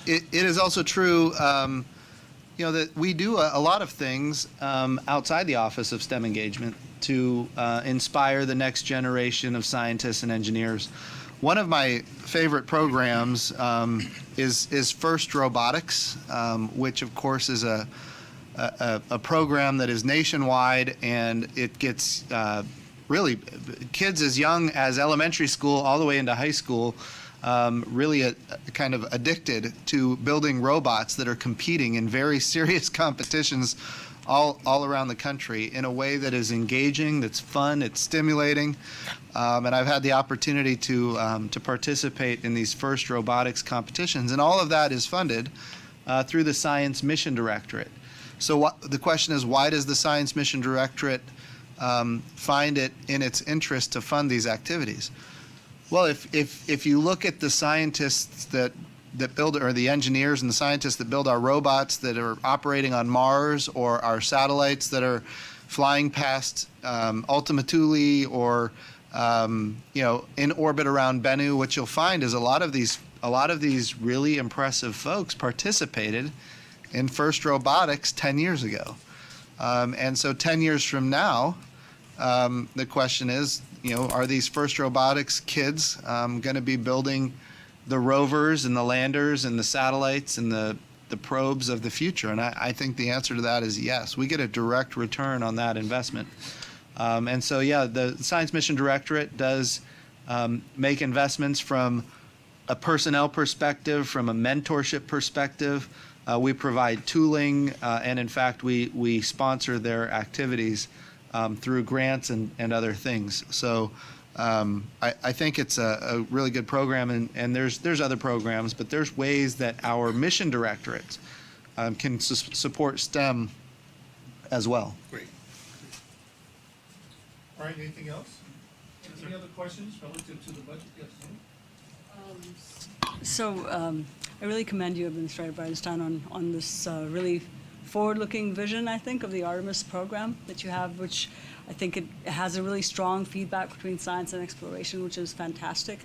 It is also true, that we do a lot of things outside the Office of STEM Engagement to inspire the next generation of scientists and engineers. One of my favorite programs is FIRST Robotics, which of course is a program that is nationwide, and it gets really kids as young as elementary school all the way into high school really kind of addicted to building robots that are competing in very serious competitions all around the country in a way that is engaging, that's fun, it's stimulating. And I've had the opportunity to participate in these FIRST Robotics competitions, and all of that is funded through the Science Mission Directorate. So the question is, why does the Science Mission Directorate find it in its interest to fund these activities? Well, if you look at the scientists that build, or the engineers and the scientists that build our robots that are operating on Mars, or our satellites that are flying past Ultima Thule, or in orbit around Bennu, what you'll find is a lot of these really impressive folks participated in FIRST Robotics 10 years ago. And so 10 years from now, the question is, are these FIRST Robotics kids going to be building the rovers and the landers and the satellites and the probes of the future? And I think the answer to that is yes. We get a direct return on that investment. And so, yeah, the Science Mission Directorate does make investments from a personnel perspective, from a mentorship perspective. We provide tooling, and in fact, we sponsor their activities through grants and other things. So I think it's a really good program, and there's other programs, but there's ways that our mission directorates can support STEM as well. Great. All right, anything else? Any other questions relative to the budget? Yes, Sue? So I really commend you, Administrator Bridenstine, on this really forward-looking vision, I think, of the Artemis program that you have, which I think it has a really strong feedback between science and exploration, which is fantastic.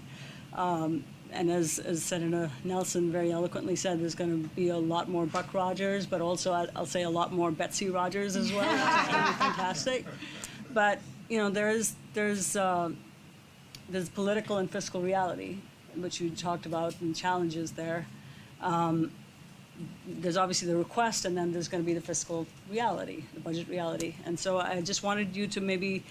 And as Senator Nelson very eloquently said, there's going to be a lot more Buck Rogers, but also I'll say a lot more Betsy Rogers as well, which is going to be fantastic. But there's political and fiscal reality, which you talked about, and challenges there. There's obviously the request, and then there's going to be the fiscal reality, the budget reality. And so I just wanted you to maybe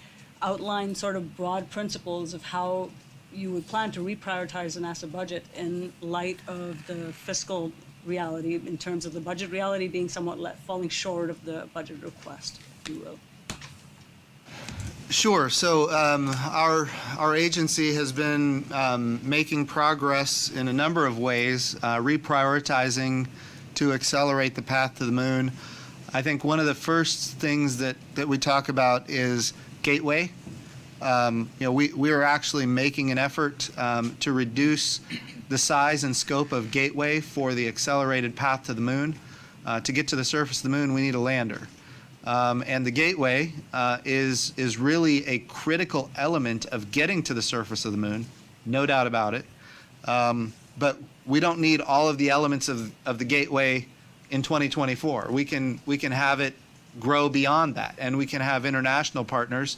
outline sort of broad principles of how you would plan to reprioritize the NASA budget in light of the fiscal reality, in terms of the budget reality being somewhat falling short of the budget request, if you will. Sure. So our agency has been making progress in a number of ways, reprioritizing to accelerate the path to the moon. I think one of the first things that we talk about is Gateway. We are actually making an effort to reduce the size and scope of Gateway for the accelerated path to the moon. To get to the surface of the moon, we need a lander. And the Gateway is really a critical element of getting to the surface of the moon, no doubt about it. But we don't need all of the elements of the Gateway in 2024. We can have it grow beyond that, and we can have international partners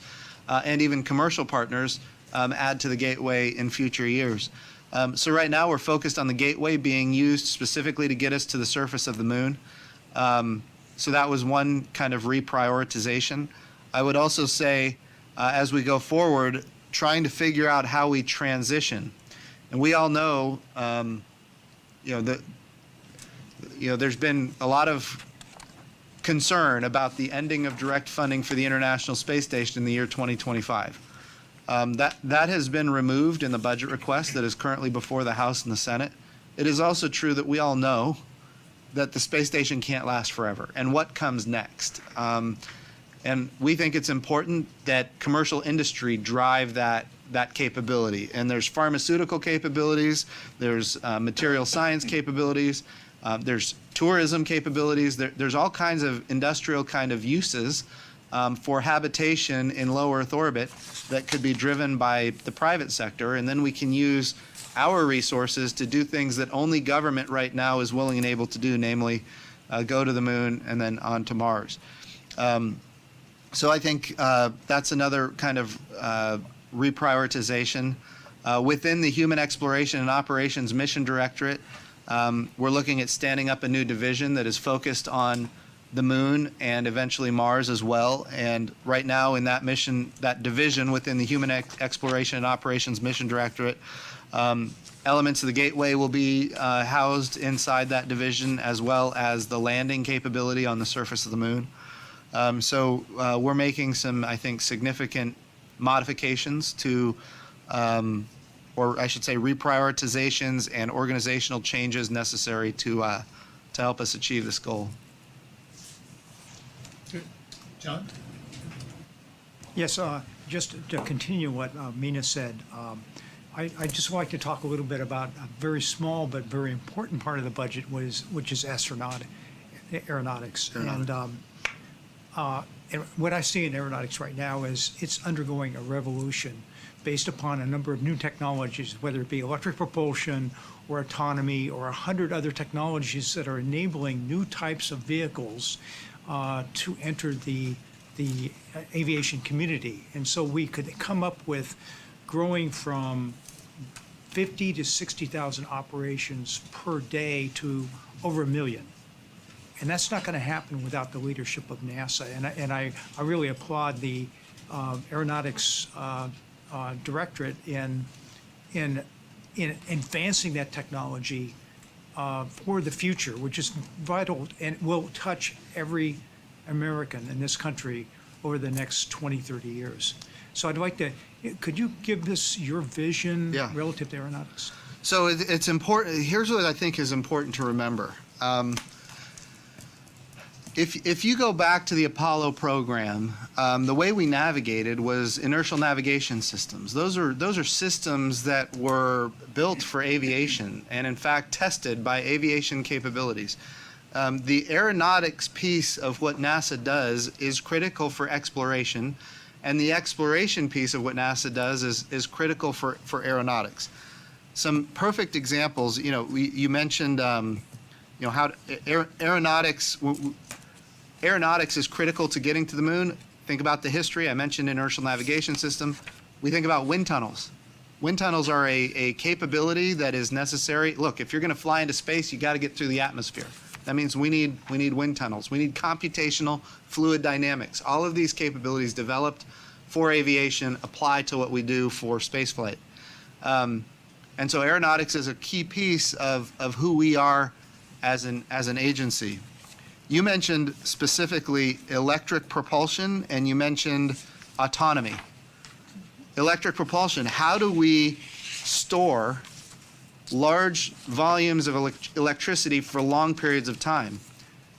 and even commercial partners add to the Gateway in future years. So right now we're focused on the Gateway being used specifically to get us to the surface of the moon. So that was one kind of reprioritization. I would also say, as we go forward, trying to figure out how we transition. And we all know, there's been a lot of concern about the ending of direct funding for the International Space Station in the year 2025. That has been removed in the budget request that is currently before the House and the Senate. It is also true that we all know that the space station can't last forever, and what comes next. And we think it's important that commercial industry drive that capability. And there's pharmaceutical capabilities, there's material science capabilities, there's tourism capabilities, there's all kinds of industrial kind of uses for habitation in low Earth orbit that could be driven by the private sector, and then we can use our resources to do things that only government right now is willing and able to do, namely go to the moon and then on to Mars. So I think that's another kind of reprioritization. Within the Human Exploration and Operations Mission Directorate, we're looking at standing up a new division that is focused on the moon and eventually Mars as well. And right now in that mission, that division within the Human Exploration and Operations Mission Directorate, elements of the Gateway will be housed inside that division, as well as the landing capability on the surface of the moon. So we're making some, I think, significant modifications to, or I should say reprioritizations and organizational changes necessary to help us achieve this goal. Good. John? Yes, just to continue what Mina said, I just like to talk a little bit about a very small but very important part of the budget, which is aeronautics. And what I see in aeronautics right now is it's undergoing a revolution based upon a number of new technologies, whether it be electric propulsion or autonomy or 100 other technologies that are enabling new types of vehicles to enter the aviation community. And so we could come up with growing from 50 to 60,000 operations per day to over 1 million. And that's not going to happen without the leadership of NASA. And I really applaud the Aeronautics Directorate in advancing that technology for the future, which is vital and will touch every American in this country over the next 20, 30 years. So I'd like to, could you give us your vision relative to aeronautics? So it's important. Here's what I think is important to remember. If you go back to the Apollo program, the way we navigated was inertial navigation systems. Those are systems that were built for aviation and in fact tested by aviation capabilities. The aeronautics piece of what NASA does is critical for exploration, and the exploration piece of what NASA does is critical for aeronautics. Some perfect examples, you mentioned, how aeronautics is critical to getting to the moon. Think about the history. I mentioned inertial navigation system. We think about wind tunnels. Wind tunnels are a capability that is necessary. Look, if you're going to fly into space, you got to get through the atmosphere. That means we need wind tunnels. We need computational fluid dynamics. All of these capabilities developed for aviation apply to what we do for spaceflight. And so aeronautics is a key piece of who we are as an agency. You mentioned specifically electric propulsion, and you mentioned autonomy. Electric propulsion, how do we store large volumes of electricity for long periods of time?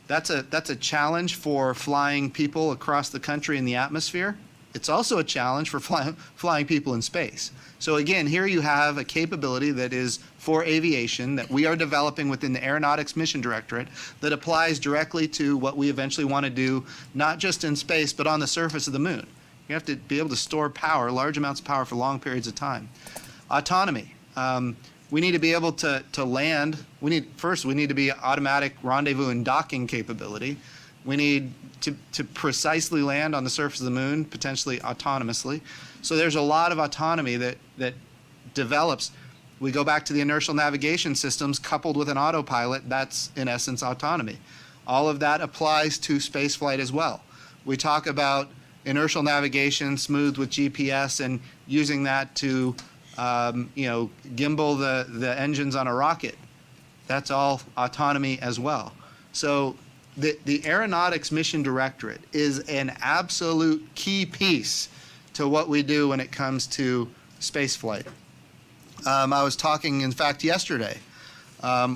That's a challenge for flying people across the country in the atmosphere. It's also a challenge for flying people in space. So again, here you have a capability that is for aviation that we are developing within the Aeronautics Mission Directorate that applies directly to what we eventually want to do, not just in space, but on the surface of the moon. You have to be able to store power, large amounts of power for long periods of time. Autonomy. We need to be able to land. We need to be automatic rendezvous and docking capability. We need to precisely land on the surface of the moon, potentially autonomously. So there's a lot of autonomy that develops. We go back to the inertial navigation systems coupled with an autopilot. That's, in essence, autonomy. All of that applies to spaceflight as well. We talk about inertial navigation smoothed with GPS and using that to gimbal the engines on a rocket. That's all autonomy as well. So the Aeronautics Mission Directorate is an absolute key piece to what we do when it comes to spaceflight. I was talking, in fact, yesterday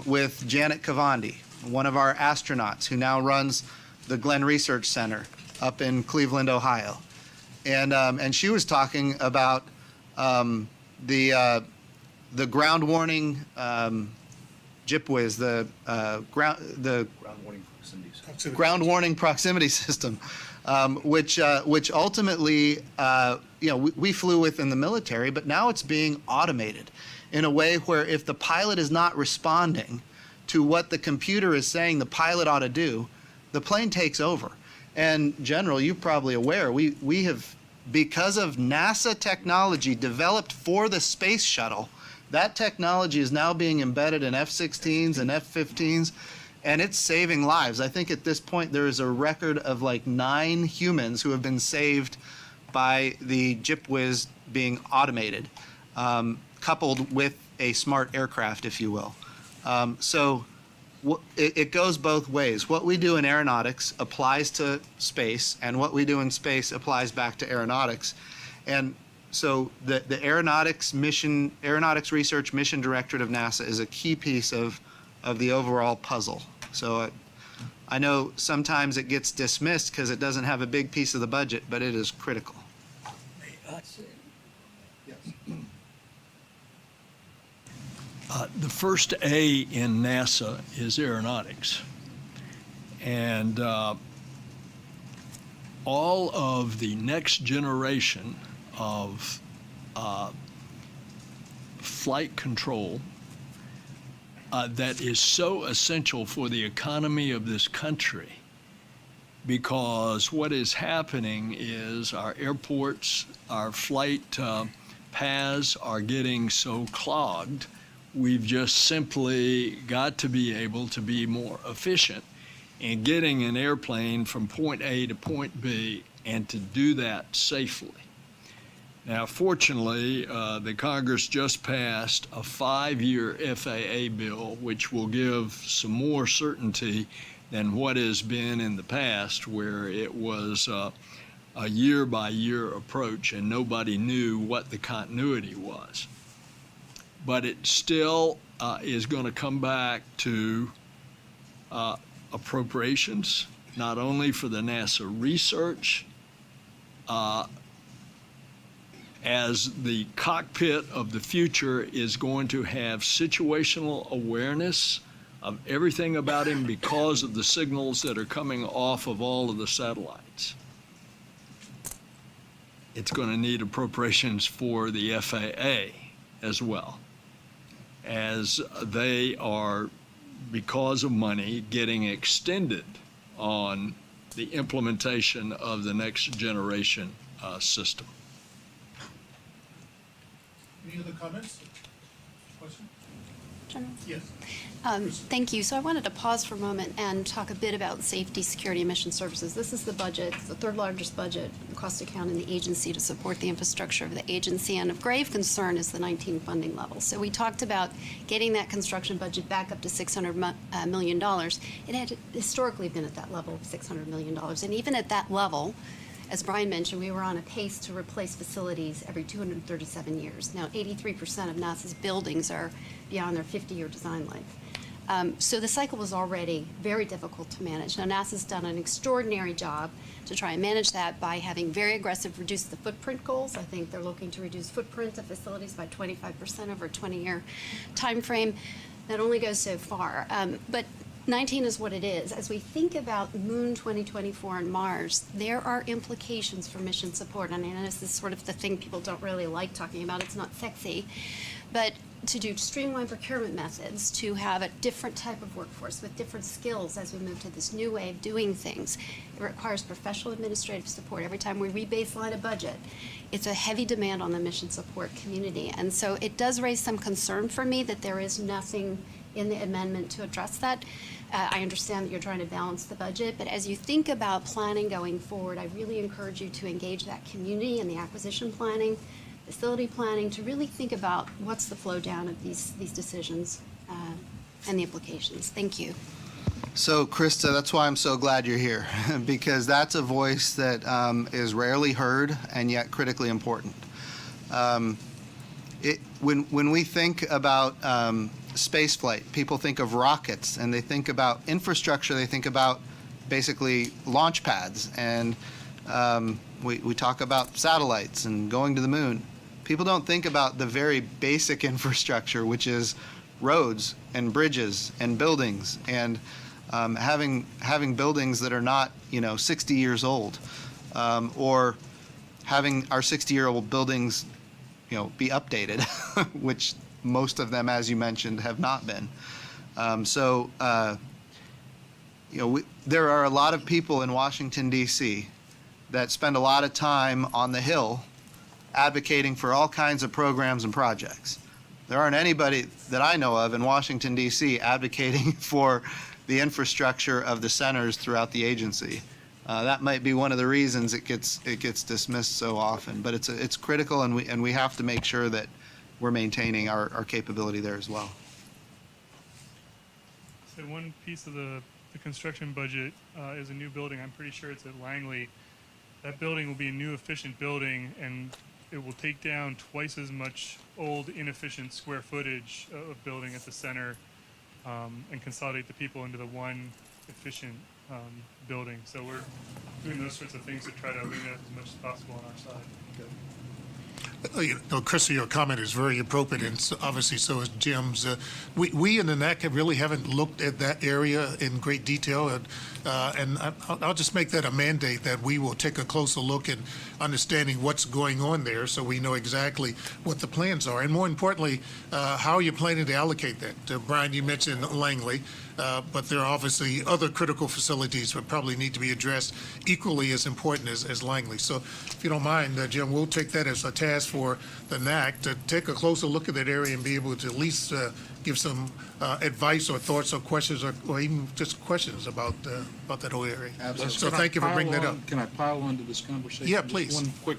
with Janet Kavandi, one of our astronauts who now runs the Glenn Research Center up in Cleveland, Ohio. And she was talking about the ground warning GPWIS, the ground warning proximity system, which ultimately we flew with in the military, but now it's being automated in a way where if the pilot is not responding to what the computer is saying the pilot ought to do, the plane takes over. And General, you're probably aware, we have, because of NASA technology developed for the space shuttle, that technology is now being embedded in F-16s and F-15s, and it's saving lives. I think at this point there is a record of like 9 humans who have been saved by the GPWIS being automated, coupled with a smart aircraft, if you will. So it goes both ways. What we do in aeronautics applies to space, and what we do in space applies back to aeronautics. And so the Aeronautics Research Mission Directorate of NASA is a key piece of the overall puzzle. So I know sometimes it gets dismissed because it doesn't have a big piece of the budget, but it is critical. the first A in NASA is aeronautics. And all of the next generation of flight control that is so essential for the economy of this country, because what is happening is our airports, our flight paths are getting so clogged, we've just simply got to be able to be more efficient in getting an airplane from point A to point B and to do that safely. Now, fortunately, the Congress just passed a 5-year FAA bill, which will give some more certainty than what has been in the past, where it was a year-by-year approach and nobody knew what the continuity was. But it still is going to come back to appropriations, not only for the NASA research, as the cockpit of the future is going to have situational awareness of everything about him because of the signals that are coming off of all of the satellites. It's going to need appropriations for the FAA as well, as they are, because of money, getting extended on the implementation of the next generation system. Any other comments? Question? General? Yes. Thank you. So I wanted to pause for a moment and talk a bit about safety, security, and mission services. This is the budget, it's the third largest budget, the cost account in the agency to support the infrastructure of the agency. And of grave concern is the 19 funding level. So we talked about getting that construction budget back up to $600 million. It had historically been at that level of $600 million. And even at that level, as Brian mentioned, we were on a pace to replace facilities every 237 years. Now, 83% of NASA's buildings are beyond their 50-year design life. So the cycle was already very difficult to manage. Now, NASA's done an extraordinary job to try and manage that by having very aggressive reduce the footprint goals. I think they're looking to reduce footprint of facilities by 25% over a 20-year time frame. That only goes so far. But 19 is what it is. As we think about Moon 2024 and Mars, there are implications for mission support. And I know this is sort of the thing people don't really like talking about. It's not sexy. But to do streamlined procurement methods, to have a different type of workforce with different skills as we move to this new way of doing things, it requires professional administrative support. Every time we re-baseline a budget, it's a heavy demand on the mission support community. And so it does raise some concern for me that there is nothing in the amendment to address that. I understand that you're trying to balance the budget, but as you think about planning going forward, I really encourage you to engage that community in the acquisition planning, facility planning, to really think about what's the flow down of these decisions and the implications. Thank you. So, Krista, that's why I'm so glad you're here, because that's a voice that is rarely heard and yet critically important. When we think about spaceflight, people think of rockets, and they think about infrastructure, they think about basically launch pads, and we talk about satellites and going to the moon. People don't think about the very basic infrastructure, which is roads and bridges and buildings, and having buildings that are not 60 years old, or having our 60-year-old buildings be updated, which most of them, as you mentioned, have not been. There are a lot of people in Washington, D.C. that spend a lot of time on the Hill advocating for all kinds of programs and projects. There aren't anybody that I know of in Washington, D.C. advocating for the infrastructure of the centers throughout the agency. That might be one of the reasons it gets dismissed so often, but it's critical, and we have to make sure that we're maintaining our capability there as well. So one piece of the construction budget is a new building. I'm pretty sure it's at Langley. That building will be a new efficient building, and it will take down twice as much old inefficient square footage of building at the center and consolidate the people into the one efficient building. So we're doing those sorts of things to try to lean out as much as possible on our side. Krista, your comment is very appropriate, and obviously so is Jim's. We in the NAC really haven't looked at that area in great detail, and I'll just make that a mandate that we will take a closer look at understanding what's going on there so we know exactly what the plans are. And more importantly, how are you planning to allocate that? Brian, you mentioned Langley, but there are obviously other critical facilities that probably need to be addressed equally as important as Langley. So if you don't mind, Jim, we'll take that as a task for the NAC to take a closer look at that area and be able to at least give some advice or thoughts or questions or even just questions about that whole area. Absolutely. So thank you for bringing that up. Can I pile onto this conversation? Yeah, Just please. one quick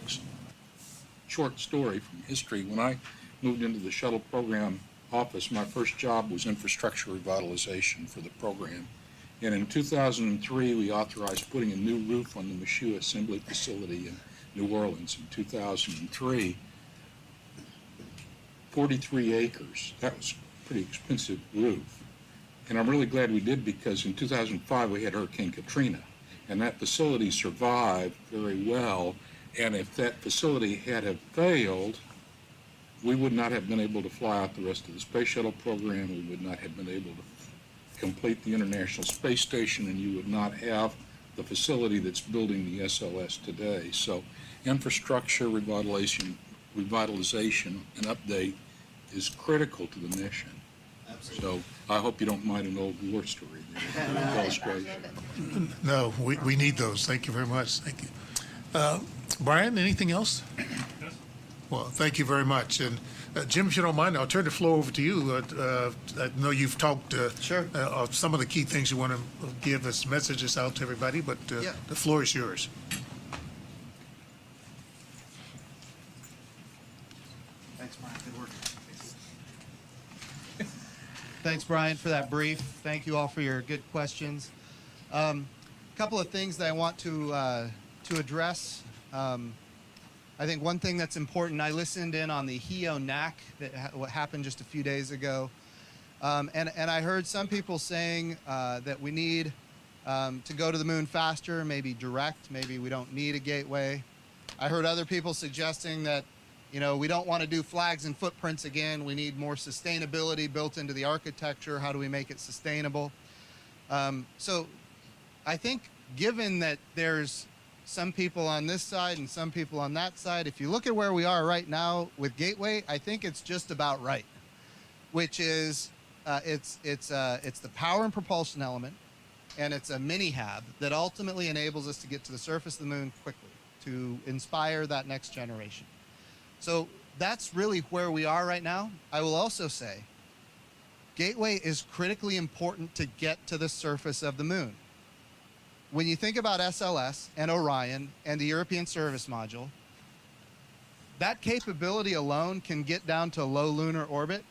short story from history. When I moved into the shuttle program office, my first job was infrastructure revitalization for the program. And in 2003, we authorized putting a new roof on the Michoud Assembly Facility in New Orleans in 2003. 43 acres. That was a pretty expensive roof. And I'm really glad we did, because in 2005 we had Hurricane Katrina, and that facility survived very well. And if that facility had have failed, we would not have been able to fly out the rest of the space shuttle program. We would not have been able to complete the International Space Station, and you would not have the facility that's building the SLS today. So infrastructure revitalization and update is critical to the mission. So I hope you don't mind an old war story there. Illustration. No, we need those. Thank you very much. Thank you. Brian, anything else? Well, thank you very much. And Jim, if you don't mind, I'll turn the floor over to you. I know you've talked of some of the key things you want to give as messages out to everybody, but the floor is yours. Thanks, Brian. Good work. Thanks, Brian, for that brief. Thank you all for your good questions. A couple of things that I want to address. I think one thing that's important, I listened in on the HEO NAC, what happened just a few days ago, and I heard some people saying that we need to go to the moon faster, maybe direct, maybe we don't need a gateway. I heard other people suggesting that, we don't want to do flags and footprints again. We need more sustainability built into the architecture. How do we make it sustainable? So I think given that there's some people on this side and some people on that side, if you look at where we are right now with Gateway, I think it's just about right, which is it's the power and propulsion element, and it's a mini-hab that ultimately enables us to get to the surface of the moon quickly, to inspire that next generation. So that's really where we are right now. I will also say Gateway is critically important to get to the surface of the moon. When you think about SLS and Orion and the European Service Module, that capability alone can get down to low lunar orbit,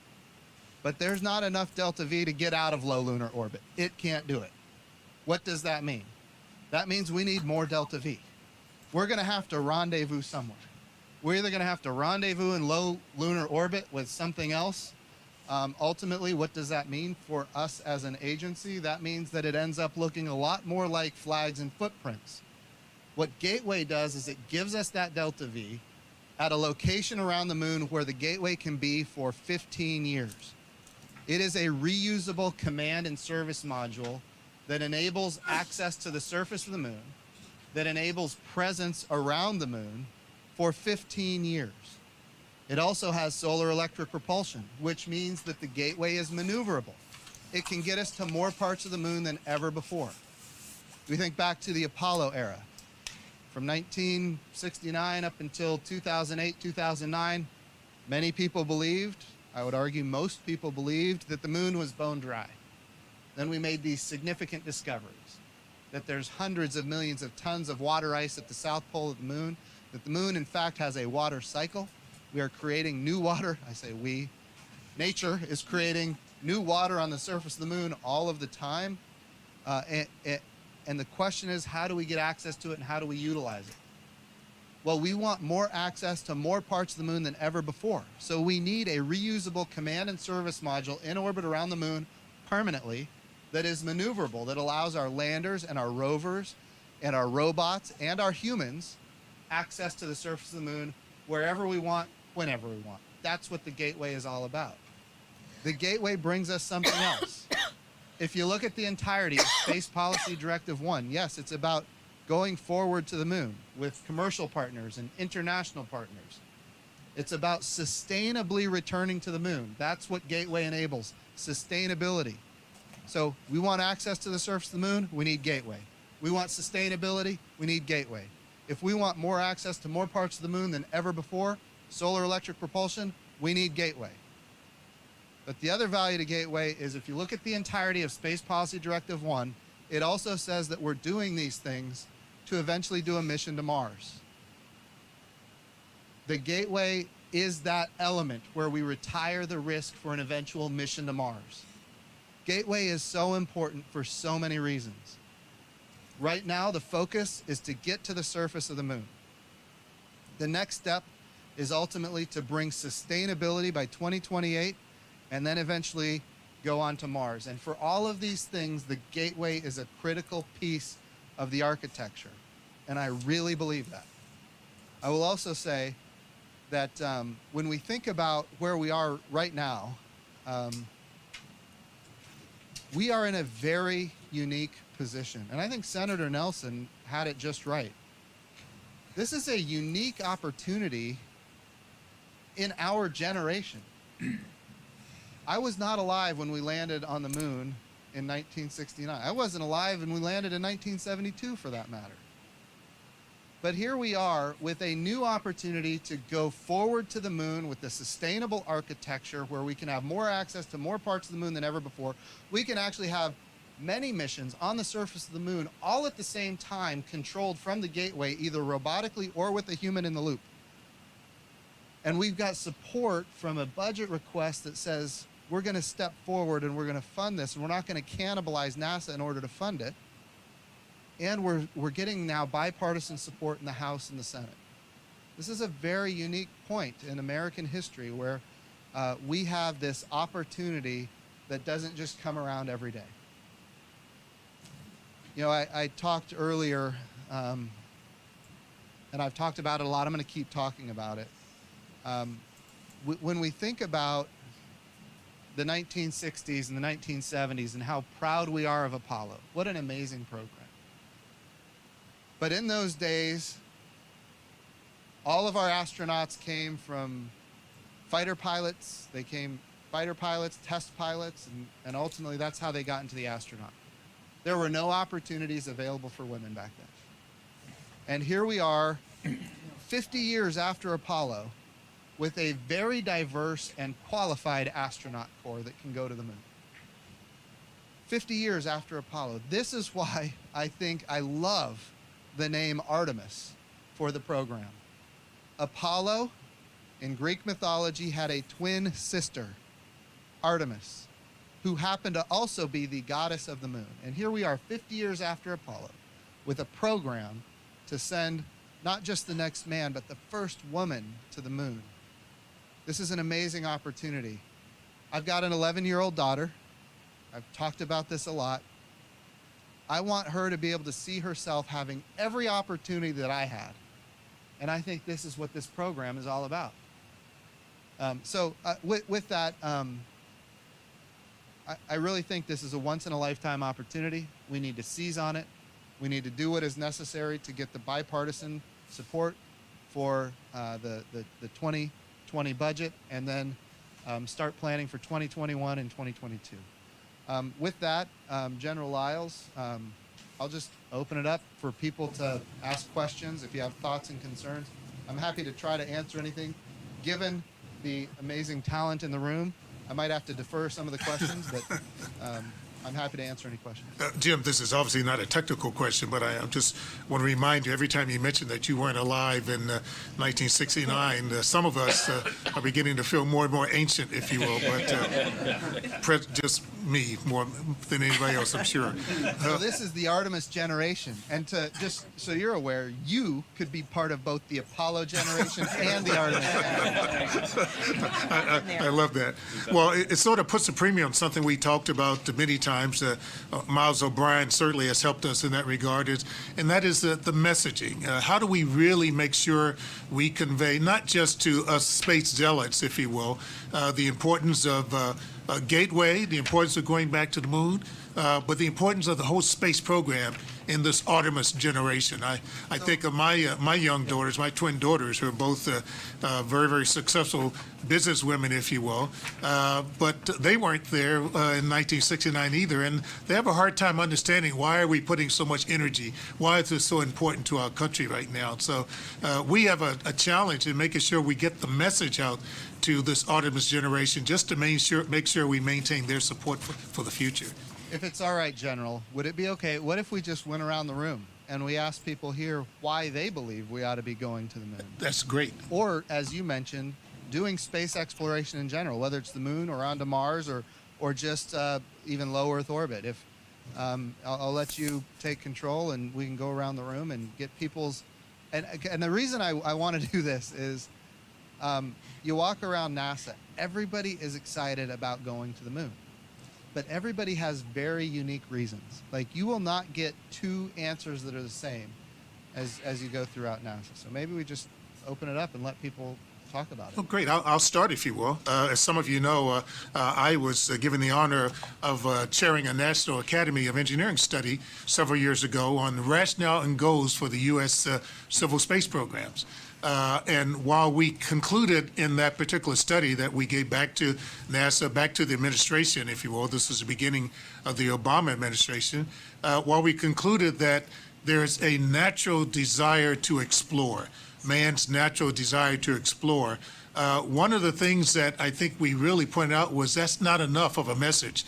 but there's not enough delta V to get out of low lunar orbit. It can't do it. What does that mean? That means we need more delta V. We're going to have to rendezvous somewhere. We're either going to have to rendezvous in low lunar orbit with something else. Ultimately, what does that mean for us as an agency? That means that it ends up looking a lot more like flags and footprints. What Gateway does is it gives us that delta V at a location around the moon where the Gateway can be for 15 years. It is a reusable command and service module that enables access to the surface of the moon, that enables presence around the moon for 15 years. It also has solar electric propulsion, which means that the Gateway is maneuverable. It can get us to more parts of the moon than ever before. We think back to the Apollo era. From 1969 up until 2008, 2009, many people believed, I would argue most people believed, that the moon was bone dry. Then we made these significant discoveries, that there's hundreds of millions of tons of water ice at the south pole of the moon, that the moon, in fact, has a water cycle. We are creating new water. I say we. Nature is creating new water on the surface of the moon all of the time. And the question is, how do we get access to it and how do we utilize it? Well, we want more access to more parts of the moon than ever before. So we need a reusable command and service module in orbit around the moon permanently that is maneuverable, that allows our landers and our rovers and our robots and our humans access to the surface of the moon wherever we want, whenever we want. That's what the Gateway is all about. The Gateway brings us something else. If you look at the entirety of Space Policy Directive 1, yes, it's about going forward to the moon with commercial partners and international partners. It's about sustainably returning to the moon. That's what Gateway enables, sustainability. So we want access to the surface of the moon, we need Gateway. We want sustainability, we need Gateway. If we want more access to more parts of the moon than ever before, solar electric propulsion, we need Gateway. But the other value to Gateway is if you look at the entirety of Space Policy Directive 1, it also says that we're doing these things to eventually do a mission to Mars. The Gateway is that element where we retire the risk for an eventual mission to Mars. Gateway is so important for so many reasons. Right now, the focus is to get to the surface of the moon. The next step is ultimately to bring sustainability by 2028 and then eventually go on to Mars. And for all of these things, the Gateway is a critical piece of the architecture. And I really believe that. I will also say that when we think about where we are right now, we are in a very unique position. And I think Senator Nelson had it just right. This is a unique opportunity in our generation. I was not alive when we landed on the moon in 1969. I wasn't alive when we landed in 1972, for that matter. But here we are with a new opportunity to go forward to the moon with a sustainable architecture where we can have more access to more parts of the moon than ever before. We can actually have many missions on the surface of the moon all at the same time, controlled from the Gateway, either robotically or with a human in the loop. And we've got support from a budget request that says we're going to step forward and we're going to fund this, and we're not going to cannibalize NASA in order to fund it. And we're getting now bipartisan support in the House and the Senate. This is a very unique point in American history where we have this opportunity that doesn't just come around every day. You know, I talked earlier, and I've talked about it a lot. I'm going to keep talking about it. When we think about the 1960s and the 1970s and how proud we are of Apollo, what an amazing program. But in those days, all of our astronauts came from fighter pilots. They came fighter pilots, test pilots, and ultimately that's how they got into the astronaut. There were no opportunities available for women back then. And here we are, 50 years after Apollo, with a very diverse and qualified astronaut corps that can go to the moon. 50 years after Apollo. This is why I think I love the name Artemis for the program. Apollo, in Greek mythology, had a twin sister, Artemis, who happened to also be the goddess of the moon. And here we are 50 years after Apollo with a program to send not just the next man, but the first woman to the moon. This is an amazing opportunity. I've got an 11-year-old daughter. I've talked about this a lot. I want her to be able to see herself having every opportunity that I had. And I think this is what this program is all about. With that, I really think this is a once-in-a-lifetime opportunity. We need to seize on it. We need to do what is necessary to get the bipartisan support for the 2020 budget, and then start planning for 2021 and 2022. With that, General Lyles, I'll just open it up for people to ask questions if you have thoughts and concerns. I'm happy to try to answer anything. Given the amazing talent in the room, I might have to defer some of the questions, but I'm happy to answer any questions. Jim, this is obviously not a technical question, but I just want to remind you, every time you mention that you weren't alive in 1969, some of us are beginning to feel more and more ancient, if you will, but just me more than anybody else, I'm sure. So this is the Artemis generation, and to just so you're aware, you could be part of both the Apollo generation and the Artemis generation. I love that. Well, it sort of puts a premium on something we talked about many times times. Miles O'Brien certainly has helped us in that regard, and that is the messaging. How do we really make sure we convey, not just to us space zealots, if you will, the importance of Gateway, the importance of going back to the moon, but the importance of the whole space program in this Artemis generation. I think of my young daughters, my twin daughters, who are both very, very successful businesswomen, if you will, but they weren't there in 1969 either, and they have a hard time understanding why are we putting so much energy, why is this so important to our country right now. So we have a challenge in making sure we get the message out to this Artemis generation, just to make sure we maintain their support for the future. If it's all right, General, would it be okay? What if we just went around the room and we asked people here why they believe we ought to be going to the moon? That's great. Or, as you mentioned, doing space exploration in general, whether it's the moon or onto Mars or just even low Earth orbit. If I'll let you take control and we can go around the room and get people's. And the reason I want to do this is you walk around NASA, everybody is excited about going to the moon. But everybody has very unique reasons. Like, you will not get two answers that are the same as you go throughout NASA. So maybe we just open it up and let people talk about it. Well, great. I'll start, if you will. As some of you know, I was given the honor of chairing a National Academy of Engineering study several years ago on the rationale and goals for the U.S. Civil space programs. And while we concluded in that particular study that we gave back to NASA, back to the administration, if you will, this is the beginning of the Obama administration, while we concluded that there's a natural desire to explore, man's natural desire to explore, one of the things that I think we really pointed out was that's not enough of a message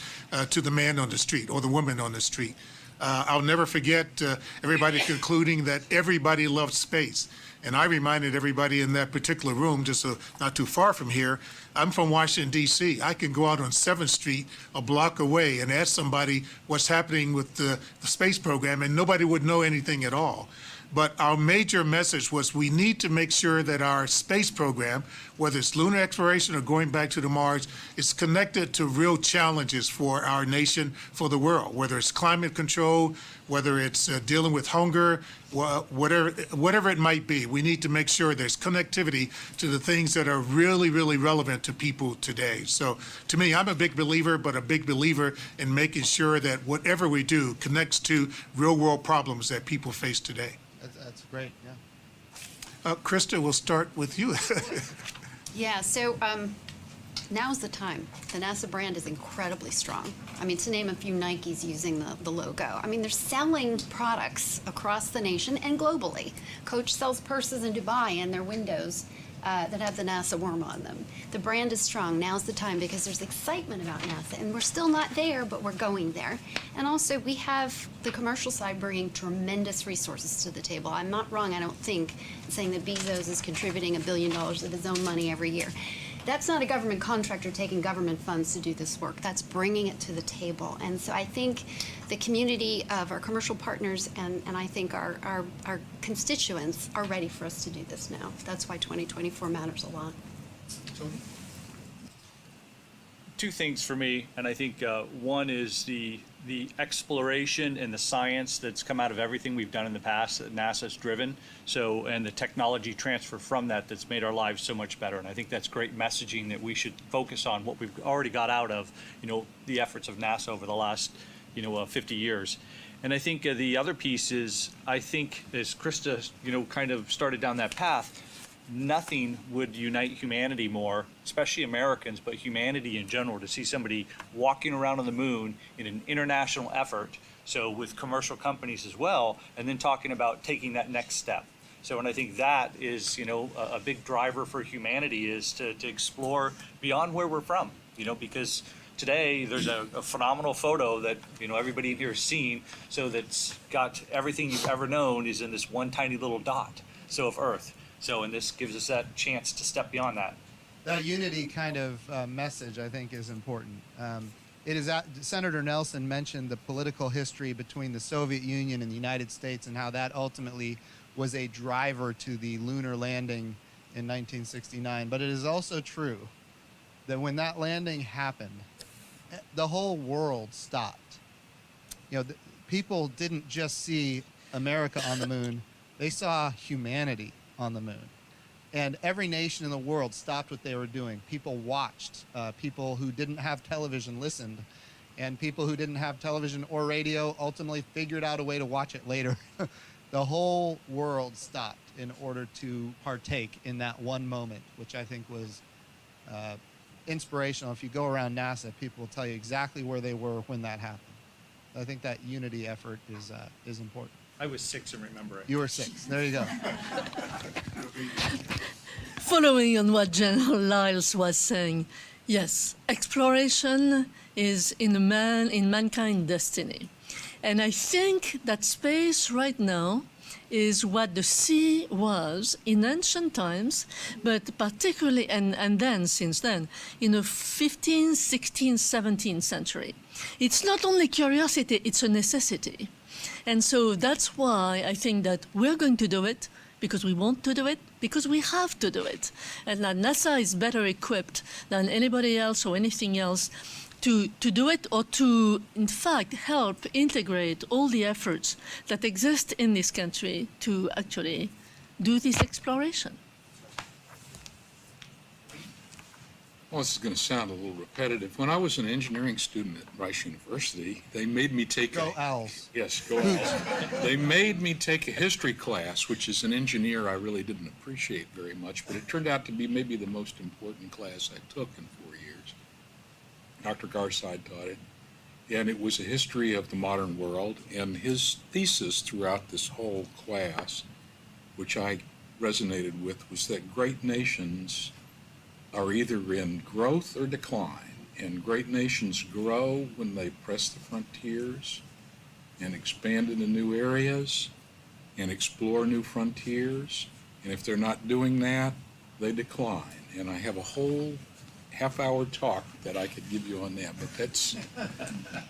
to the man on the street or the woman on the street. I'll never forget everybody concluding that everybody loves space. And I reminded everybody in that particular room, just not too far from here, I'm from Washington, D.C. I can go out on 7th Street a block away and ask somebody what's happening with the space program, and nobody would know anything at all. But our major message was we need to make sure that our space program, whether it's lunar exploration or going back to the Mars, is connected to real challenges for our nation, for the world, whether it's climate control, whether it's dealing with hunger, whatever it might be. We need to make sure there's connectivity to the things that are really, really relevant to people today. So to me, I'm a big believer, but a big believer in making sure that whatever we do connects to real world problems that people face today. That's great, yeah. Krista, we'll start with you. Yeah, so now's the time. The NASA brand is incredibly strong. I mean, to name a few, Nike's using the logo. I mean, they're selling products across the nation and globally. Coach sells purses in Dubai and their windows that have the NASA worm on them. The brand is strong. Now's the time because there's excitement about NASA, and we're still not there, but we're going there. And also, we have the commercial side bringing tremendous resources to the table. I'm not wrong, I don't think, in saying that Bezos is contributing $1 billion of his own money every year. That's not a government contractor taking government funds to do this work. That's bringing it to the table. And so I think the community of our commercial partners and I think our constituents are ready for us to do this now. That's why 2024 matters a lot. Two things for me, and I think one is the exploration and the science that's come out of everything we've done in the past that NASA's driven, and the technology transfer from that's made our lives so much better. And I think that's great messaging that we should focus on what we've already got out of, the efforts of NASA over the last, 50 years. And I think the other piece is, I think as Krista, kind of started down that path, nothing would unite humanity more, especially Americans, but humanity in general, to see somebody walking around on the moon in an international effort, so with commercial companies as well, and then talking about taking that next step. So, and I think that is, a big driver for humanity is to explore beyond where we're from, because today there's a phenomenal photo that, everybody in here has seen, so that's got everything you've ever known is in this one tiny little dot, of Earth. So, and this gives us that chance to step beyond that. That unity kind of message, I think, is important. Senator Nelson mentioned the political history between the Soviet Union and the United States and how that ultimately was a driver to the lunar landing in 1969. But it is also true that when that landing happened, the whole world stopped. People didn't just see America on the moon, they saw humanity on the moon. And every nation in the world stopped what they were doing. People watched. People who didn't have television listened. And people who didn't have television or radio ultimately figured out a way to watch it later. The whole world stopped in order to partake in that one moment, which I think was inspirational. If you go around NASA, people will tell you exactly where they were when that happened. I think that unity effort is important. I was 6 and remember it. You were 6. There you go. Following on what General Lyles was saying, yes, exploration is in mankind's destiny. And I think that space right now is what the sea was in ancient times, but particularly, and then, since then, in the 15th, 16th, 17th century. It's not only curiosity, it's a necessity. And so that's why I think that we're going to do it, because we want to do it, because we have to do it. And that NASA is better equipped than anybody else or anything else to do it, or to, in fact, help integrate all the efforts that exist in this country to actually do this exploration. Well, this is going to sound a little repetitive. When I was an engineering student at Rice University, they made me take Go Owls. Yes, go Owls. They made me take a history class, which as an engineer I really didn't appreciate very much, but it turned out to be maybe the most important class I took in 4 years. Dr. Garside taught it, and it was a history of the modern world, and his thesis throughout this whole class, which I resonated with, was that great nations are either in growth or decline, and great nations grow when they press the frontiers and expand into new areas and explore new frontiers, and if they're not doing that, they decline. And I have a whole half-hour talk that I could give you on that, but that's,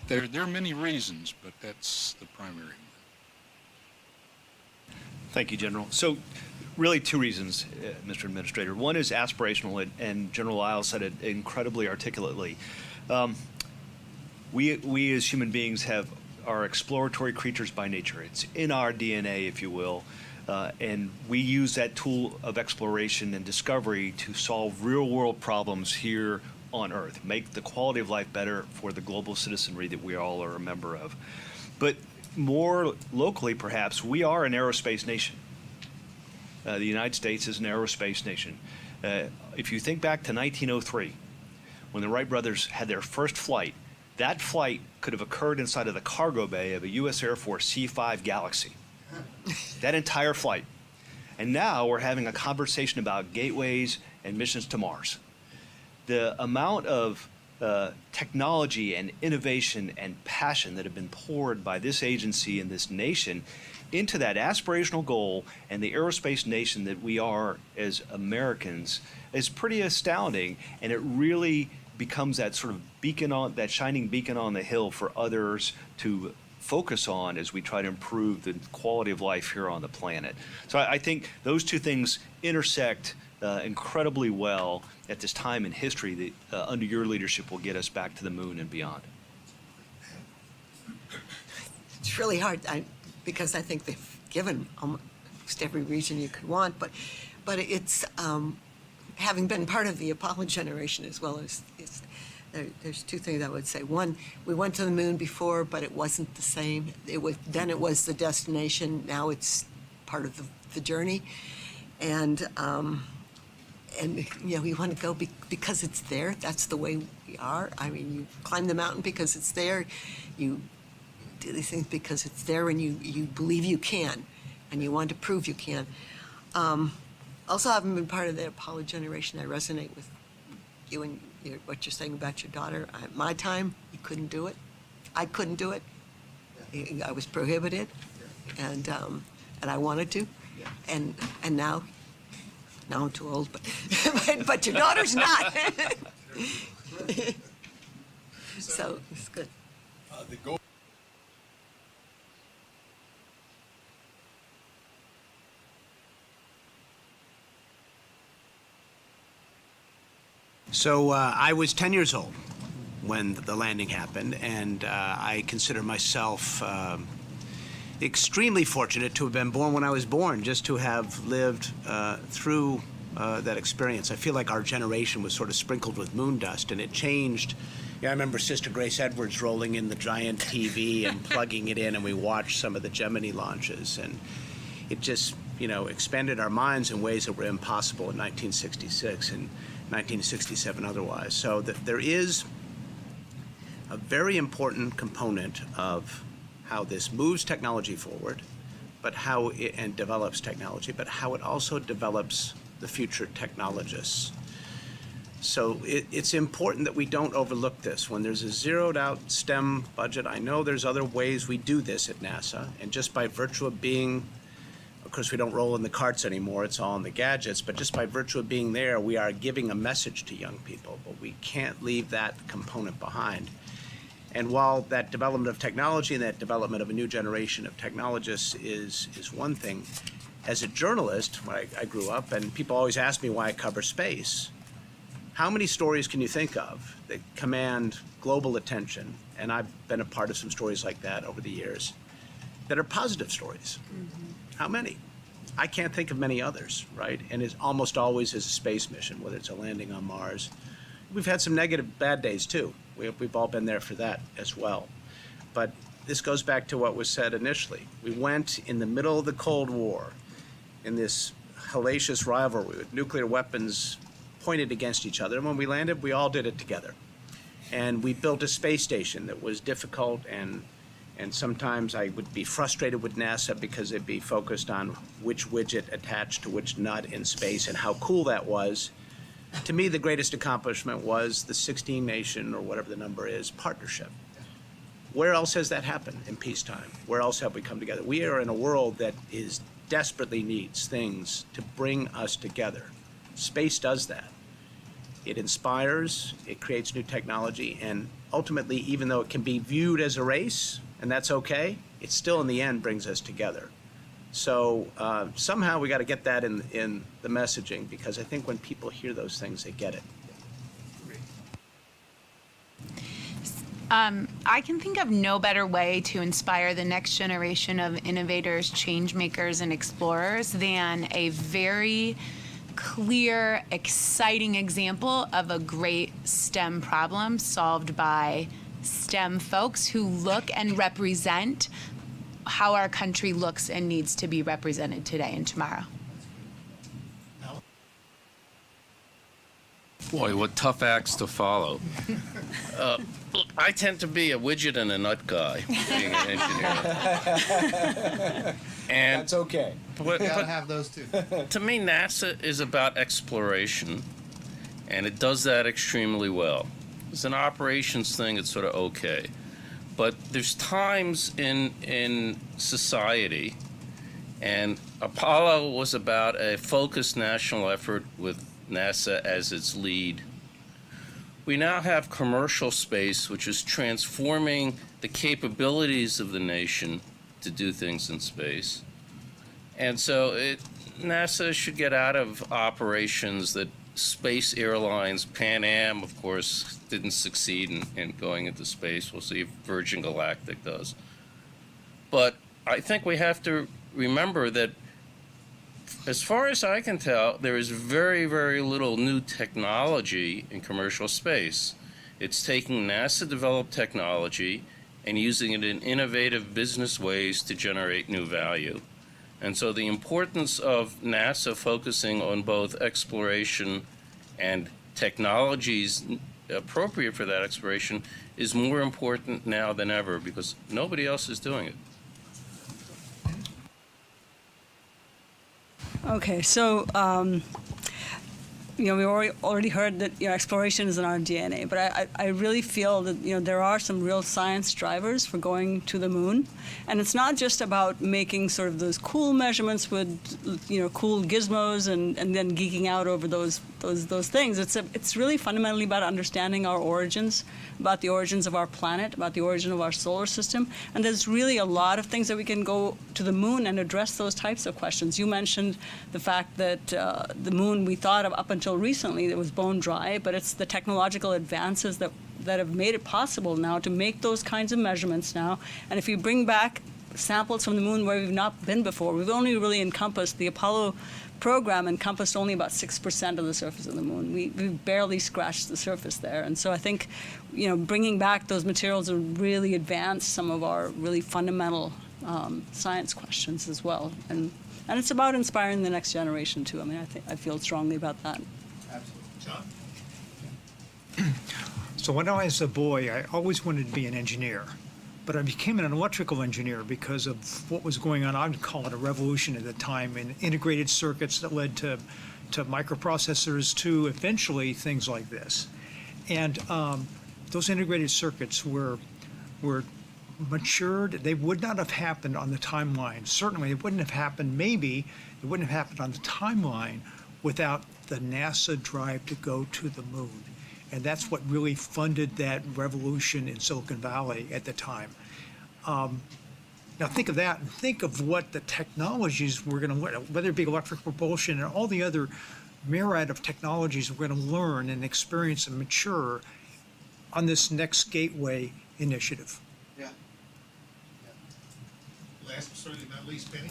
there are many reasons, but that's the primary one. Thank you, General. So really 2 reasons, Mr. Administrator. One is aspirational, and General Lyles said it incredibly articulately. We as human beings are exploratory creatures by nature. It's in our DNA, if you will. And we use that tool of exploration and discovery to solve real-world problems here on Earth, make the quality of life better for the global citizenry that we all are a member of. But more locally, perhaps, we are an aerospace nation. The United States is an aerospace nation. If you think back to 1903, when the Wright brothers had their first flight, that flight could have occurred inside of the cargo bay of a U.S. Air Force C-5 Galaxy. That entire flight. And now we're having a conversation about gateways and missions to Mars. The amount of technology and innovation and passion that have been poured by this agency and this nation into that aspirational goal and the aerospace nation that we are as Americans is pretty astounding, and it really becomes that sort of beacon on, that shining beacon on the hill for others to focus on as we try to improve the quality of life here on the planet. So I think those 2 things intersect incredibly well at this time in history that under your leadership will get us back to the moon and beyond. It's really hard because I think they've given almost every reason you could want, but it's having been part of the Apollo generation as well as there's 2 things I would say. One, we went to the moon before, but it wasn't the same. Then it was the destination. Now it's part of the journey, and we want to go because it's there. That's the way we are. I mean, you climb the mountain because it's there. You do these things because it's there, and you believe you can, and you want to prove you can. Also, having been part of the Apollo generation, I resonate with you and what you're saying about your daughter. At my time, you couldn't do it. I couldn't do it. I was prohibited, and I wanted to, and now I'm too old, but your daughter's not. So it's good. So I was 10 years old when the landing happened, and I consider myself extremely fortunate to have been born when I was born, just to have lived through that experience. I feel like our generation was sort of sprinkled with moon dust, and it changed. Yeah, I remember Sister Grace Edwards rolling in the giant TV and plugging it in, and we watched some of the Gemini launches, and it just, expanded our minds in ways that were impossible in 1966 and 1967 otherwise. So there is a very important component of how this moves technology forward, but and develops technology, but how it also develops the future technologists. So it's important that we don't overlook this. When there's a zeroed out STEM budget, I know there's other ways we do this at NASA, and just by virtue of being, of course we don't roll in the carts anymore, it's all in the gadgets, but just by virtue of being there, we are giving a message to young people, but we can't leave that component behind. And while that development of technology and that development of a new generation of technologists is one thing, as a journalist, when I grew up, and people always ask me why I cover space, how many stories can you think of that command global attention? And I've been a part of some stories like that over the years that are positive stories. How many? I can't think of many others, right? And it almost always is a space mission, whether it's a landing on Mars. We've had some negative, bad days too. We've all been there for that as well. But this goes back to what was said initially. We went in the middle of the Cold War in this hellacious rivalry with nuclear weapons pointed against each other. And when we landed, we all did it together. And we built a space station that was difficult, and sometimes I would be frustrated with NASA because it'd be focused on which widget attached to which nut in space and how cool that was. To me, the greatest accomplishment was the 16-nation, or whatever the number is, partnership. Where else has that happened in peacetime? Where else have we come together? We are in a world that desperately needs things to bring us together. Space does that. It inspires, it creates new technology, and ultimately, even though it can be viewed as a race, and that's okay, it still in the end brings us together. So somehow we got to get that in the messaging, because I think when people hear those things, they get it. I can think of no better way to inspire the next generation of innovators, change makers, and explorers than a very clear, exciting example of a great STEM problem solved by STEM folks who look and represent how our country looks and needs to be represented today and tomorrow. Boy, what tough acts to follow. I tend to be a widget and a nut guy, being an engineer. And that's okay. You gotta have those too. To me, NASA is about exploration, and it does that extremely well. It's an operations thing, it's sort of okay. But there's times in society, and Apollo was about a focused national effort with NASA as its lead. We now have commercial space, which is transforming the capabilities of the nation to do things in space. And so NASA should get out of operations that space airlines, Pan Am, of course, didn't succeed in going into space. We'll see if Virgin Galactic does. But I think we have to remember that, as far as I can tell, there is very, very little new technology in commercial space. It's taking NASA-developed technology and using it in innovative business ways to generate new value. And so the importance of NASA focusing on both exploration and technologies appropriate for that exploration is more important now than ever, because nobody else is doing it. Okay, so we already heard that exploration is in our DNA, but I really feel that there are some real science drivers for going to the moon, and it's not just about making sort of those cool measurements with cool gizmos and then geeking out over those those things. It's really fundamentally about understanding our origins, about the origins of our planet, about the origin of our solar system. And there's really a lot of things that we can go to the moon and address those types of questions. You mentioned the fact that the moon, we thought of up until recently, it was bone dry, but it's the technological advances that have made it possible now to make those kinds of measurements now. And if you bring back samples from the moon where we've not been before, we've only really encompassed, the Apollo program encompassed only about 6% of the surface of the moon. We've barely scratched the surface there. And so I think, bringing back those materials will really advance some of our really fundamental science questions as well. And it's about inspiring the next generation too. I mean, I feel strongly about that. Absolutely. John? So when I was a boy, I always wanted to be an engineer. But I became an electrical engineer because of what was going on. I would call it a revolution at the time in integrated circuits that led to microprocessors to eventually things like this. And those integrated circuits were matured. They would not have happened on the timeline. Certainly, it wouldn't have happened. Maybe it wouldn't have happened on the timeline without the NASA drive to go to the moon. And that's what really funded that revolution in Silicon Valley at the time. Now think of that, and think of what the technologies we're going to learn, whether it be electric propulsion and all the other myriad of technologies we're going to learn and experience and mature on this next Gateway initiative. Yeah. Last but certainly not least, Penny.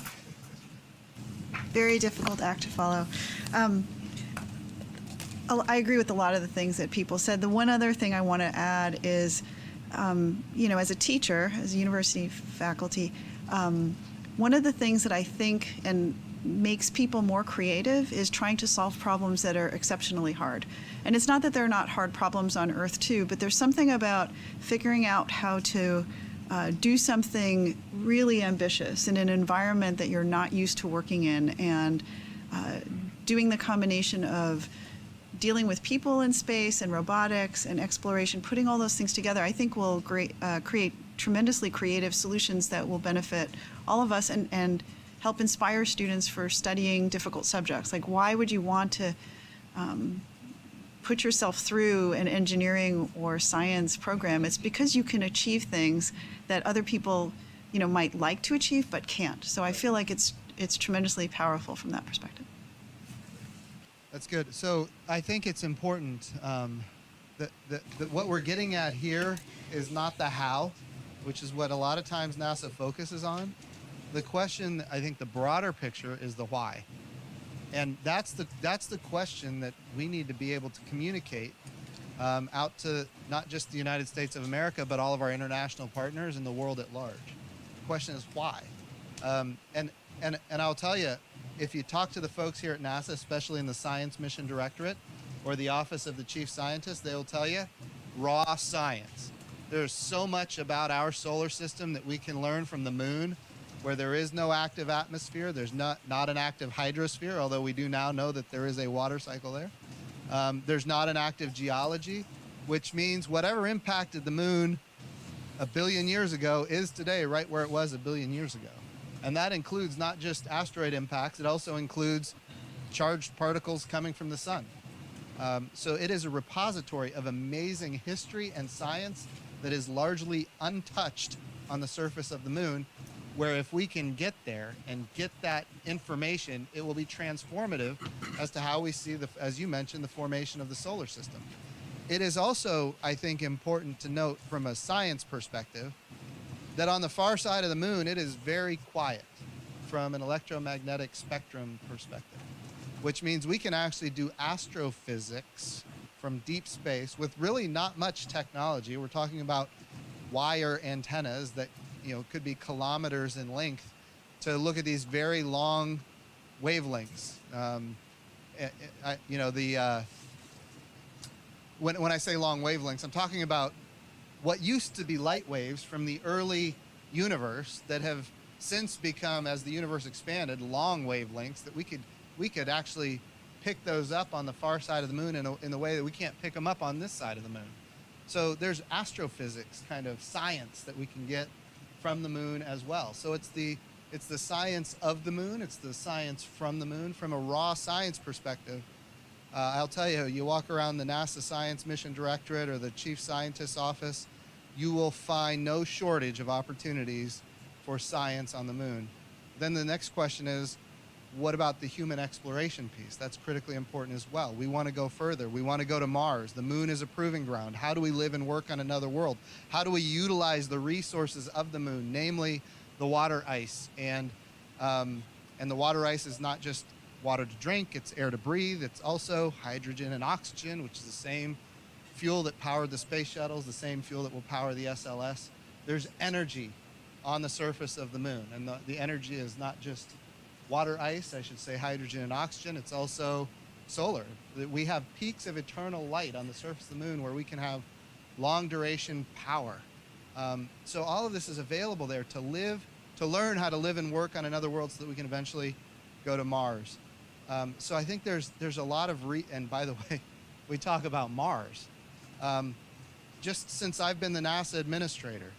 Very difficult act to follow. I agree with a lot of the things that people said. The one other thing I want to add is, as a teacher, as a university faculty, one of the things that I think and makes people more creative is trying to solve problems that are exceptionally hard. And it's not that there are not hard problems on Earth too, but there's something about figuring out how to do something really ambitious in an environment that you're not used to working in, and doing the combination of dealing with people in space and robotics and exploration, putting all those things together, I think will create tremendously creative solutions that will benefit all of us and help inspire students for studying difficult subjects. Like, why would you want to put yourself through an engineering or science program? It's because you can achieve things that other people, might like to achieve but can't. So I feel like it's tremendously powerful from that perspective. That's good. So I think it's important that what we're getting at here is not the how, which is what a lot of times NASA focuses on. The question, I think the broader picture is the why. And that's the question that we need to be able to communicate out to not just the United States of America, but all of our international partners and the world at large. The question is why. And I'll tell you, if you talk to the folks here at NASA, especially in the Science Mission Directorate or the Office of the Chief Scientist, they'll tell you raw science. There's so much about our solar system that we can learn from the moon, where there is no active atmosphere. There's not an active hydrosphere, although we do now know that there is a water cycle there. There's not an active geology, which means whatever impacted the moon a billion years ago is today right where it was a billion years ago. And that includes not just asteroid impacts, it also includes charged particles coming from the sun. So it is a repository of amazing history and science that is largely untouched on the surface of the moon, where if we can get there and get that information, it will be transformative as to how we see, as you mentioned, the formation of the solar system. It is also, I think, important to note from a science perspective that on the far side of the moon, it is very quiet from an electromagnetic spectrum perspective, which means we can actually do astrophysics from deep space with really not much technology. We're talking about wire antennas that could be kilometers in length to look at these very long wavelengths. When I say long wavelengths, I'm talking about what used to be light waves from the early universe that have since become, as the universe expanded, long wavelengths that we could actually pick those up on the far side of the moon in a way that we can't pick them up on this side of the moon. So there's astrophysics kind of science that we can get from the moon as well. So it's the science of the moon, it's the science from the moon. From a raw science perspective, I'll tell you, you walk around the NASA Science Mission Directorate or the Chief Scientist's office, you will find no shortage of opportunities for science on the moon. Then the next question is, what about the human exploration piece? That's critically important as well. We want to go further. We want to go to Mars. The moon is a proving ground. How do we live and work on another world? How do we utilize the resources of the moon, namely the water ice? And the water ice is not just water to drink, it's air to breathe. It's also hydrogen and oxygen, which is the same fuel that powered the space shuttles, the same fuel that will power the SLS. There's energy on the surface of the moon, and the energy is not just water ice, I should say hydrogen and oxygen, it's also solar. We have peaks of eternal light on the surface of the moon where we can have long duration power. So all of this is available there to learn how to live and work on another world so that we can eventually go to Mars. So I think there's a lot of, and by the way, we talk about Mars. Just since I've been the NASA administrator,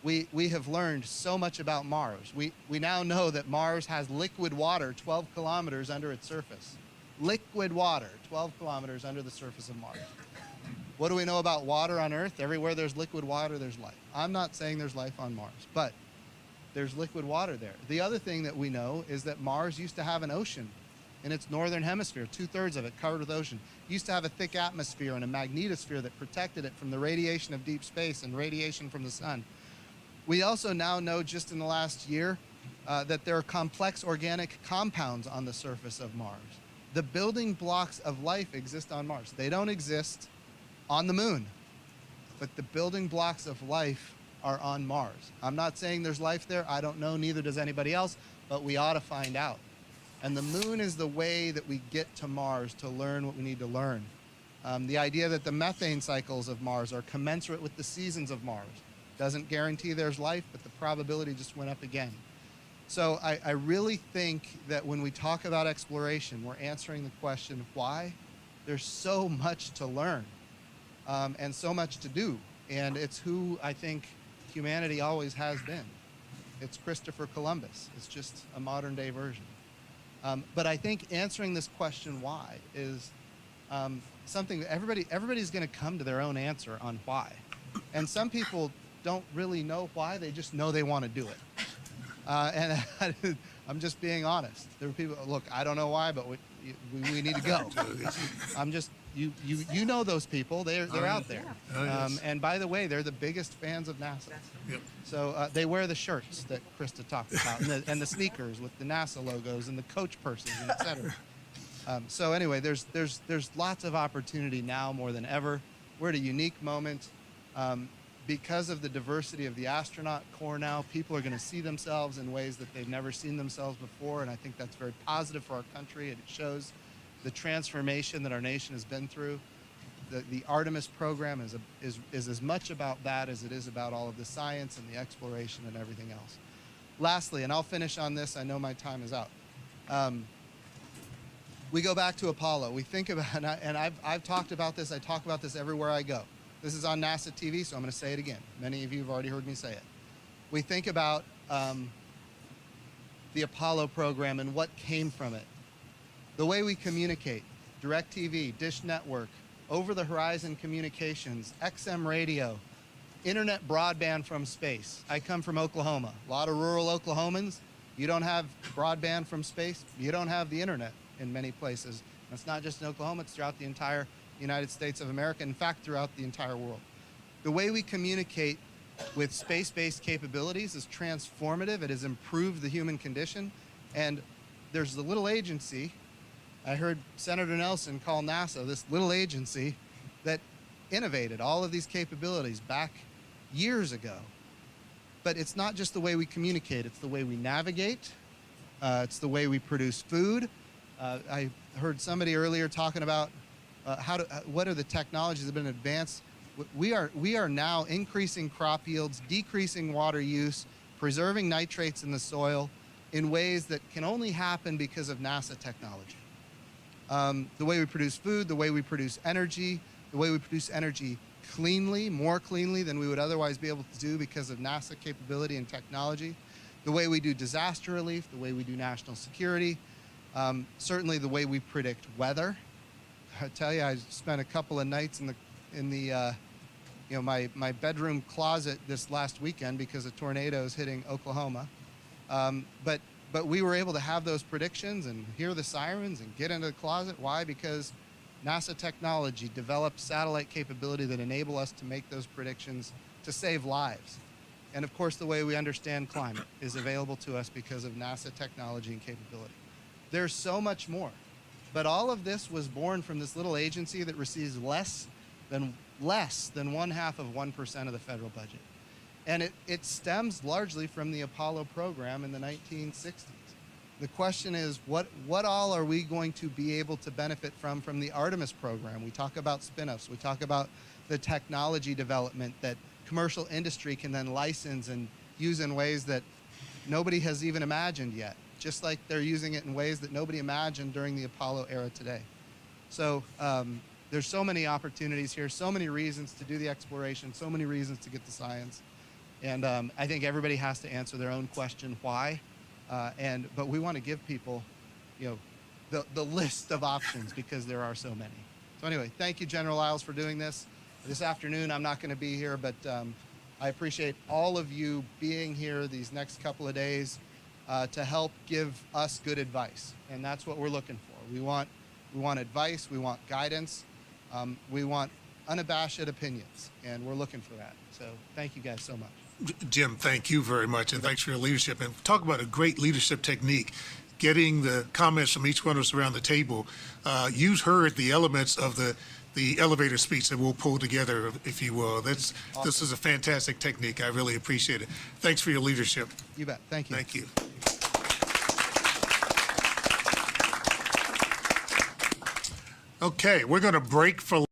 we have learned so much about Mars. We now know that Mars has liquid water 12 kilometers under its surface. Liquid water 12 kilometers under the surface of Mars. What do we know about water on Earth? Everywhere there's liquid water, there's life. I'm not saying there's life on Mars, but there's liquid water there. The other thing that we know is that Mars used to have an ocean in its northern hemisphere, 2/3 of it covered with ocean. It used to have a thick atmosphere and a magnetosphere that protected it from the radiation of deep space and radiation from the sun. We also now know, just in the last year, that there are complex organic compounds on the surface of Mars. The building blocks of life exist on Mars. They don't exist on the moon, but the building blocks of life are on Mars. I'm not saying there's life there. I don't know, neither does anybody else, but we ought to find out. And the moon is the way that we get to Mars to learn what we need to learn. The idea that the methane cycles of Mars are commensurate with the seasons of Mars doesn't guarantee there's life, but the probability just went up again. So I really think that when we talk about exploration, we're answering the question, why? There's so much to learn and so much to do. And it's who I think humanity always has been. It's Christopher Columbus. It's just a modern day version. But I think answering this question, why, is something that everybody's going to come to their own answer on why. And some people don't really know why, they just know they want to do it. And I'm just being honest. There are people, look, I don't know why, but we need to go. I'm just, you know those people, they're out there. And by the way, they're the biggest fans of NASA. Yep. So they wear the shirts that Krista talked about, and the sneakers with the NASA logos, and the coach purses, and et cetera. So anyway, there's lots of opportunity now more than ever. We're at a unique moment. Because of the diversity of the astronaut corps now, people are going to see themselves in ways that they've never seen themselves before, and I think that's very positive for our country, and it shows the transformation that our nation has been through. The Artemis program is as much about that as it is about all of the science and the exploration and everything else. Lastly, and I'll finish on this, I know my time is out. We go back to Apollo. We think about, and I've talked about this, I talk about this everywhere I go. This is on NASA TV, so I'm going to say it again. Many of you have already heard me say it. We think about the Apollo program and what came from it. The way we communicate, DirecTV, Dish Network, over-the-horizon communications, XM radio, internet broadband from space. I come from Oklahoma. A lot of rural Oklahomans, you don't have broadband from space, you don't have the internet in many places. It's not just in Oklahoma, it's throughout the entire United States of America, in fact, throughout the entire world. The way we communicate with space-based capabilities is transformative. It has improved the human condition. And there's the little agency, I heard Senator Nelson call NASA this little agency that innovated all of these capabilities back years ago. But it's not just the way we communicate, it's the way we navigate, it's the way we produce food. I heard somebody earlier talking about what are the technologies that have been advanced. We are now increasing crop yields, decreasing water use, preserving nitrates in the soil in ways that can only happen because of NASA technology. The way we produce food, the way we produce energy, the way we produce energy cleanly, more cleanly than we would otherwise be able to do because of NASA capability and technology, the way we do disaster relief, the way we do national security, certainly the way we predict weather. I tell you, I spent a couple of nights in the my bedroom closet this last weekend because of tornadoes hitting Oklahoma. But we were able to have those predictions and hear the sirens and get into the closet. Why? Because NASA technology developed satellite capability that enable us to make those predictions to save lives. And of course, the way we understand climate is available to us because of NASA technology and capability. There's so much more. But all of this was born from this little agency that receives less than 0.5% of the federal budget. And it stems largely from the Apollo program in the 1960s. The question is, what all are we going to be able to benefit from the Artemis program? We talk about spin-offs. We talk about the technology development that commercial industry can then license and use in ways that nobody has even imagined yet, just like they're using it in ways that nobody imagined during the Apollo era today. So there's so many opportunities here, so many reasons to do the exploration, so many reasons to get the science. And I think everybody has to answer their own question, why? But we want to give people, the list of options because there are so many. So anyway, thank you, General Isles, for doing this. This afternoon, I'm not going to be here, but I appreciate all of you being here these next couple of days to help give us good advice. And that's what we're looking for. We want advice, we want guidance, we want unabashed opinions, and we're looking for that. So thank you guys so much. Jim, thank you very much, and thanks for your leadership. And talk about a great leadership technique, getting the comments from each one of us around the table. You heard the elements of the elevator speech that we'll pull together, if you will. This is a fantastic technique. I really appreciate it. Thanks for your leadership. You bet. Thank you. Thank you. Okay, we're going to break for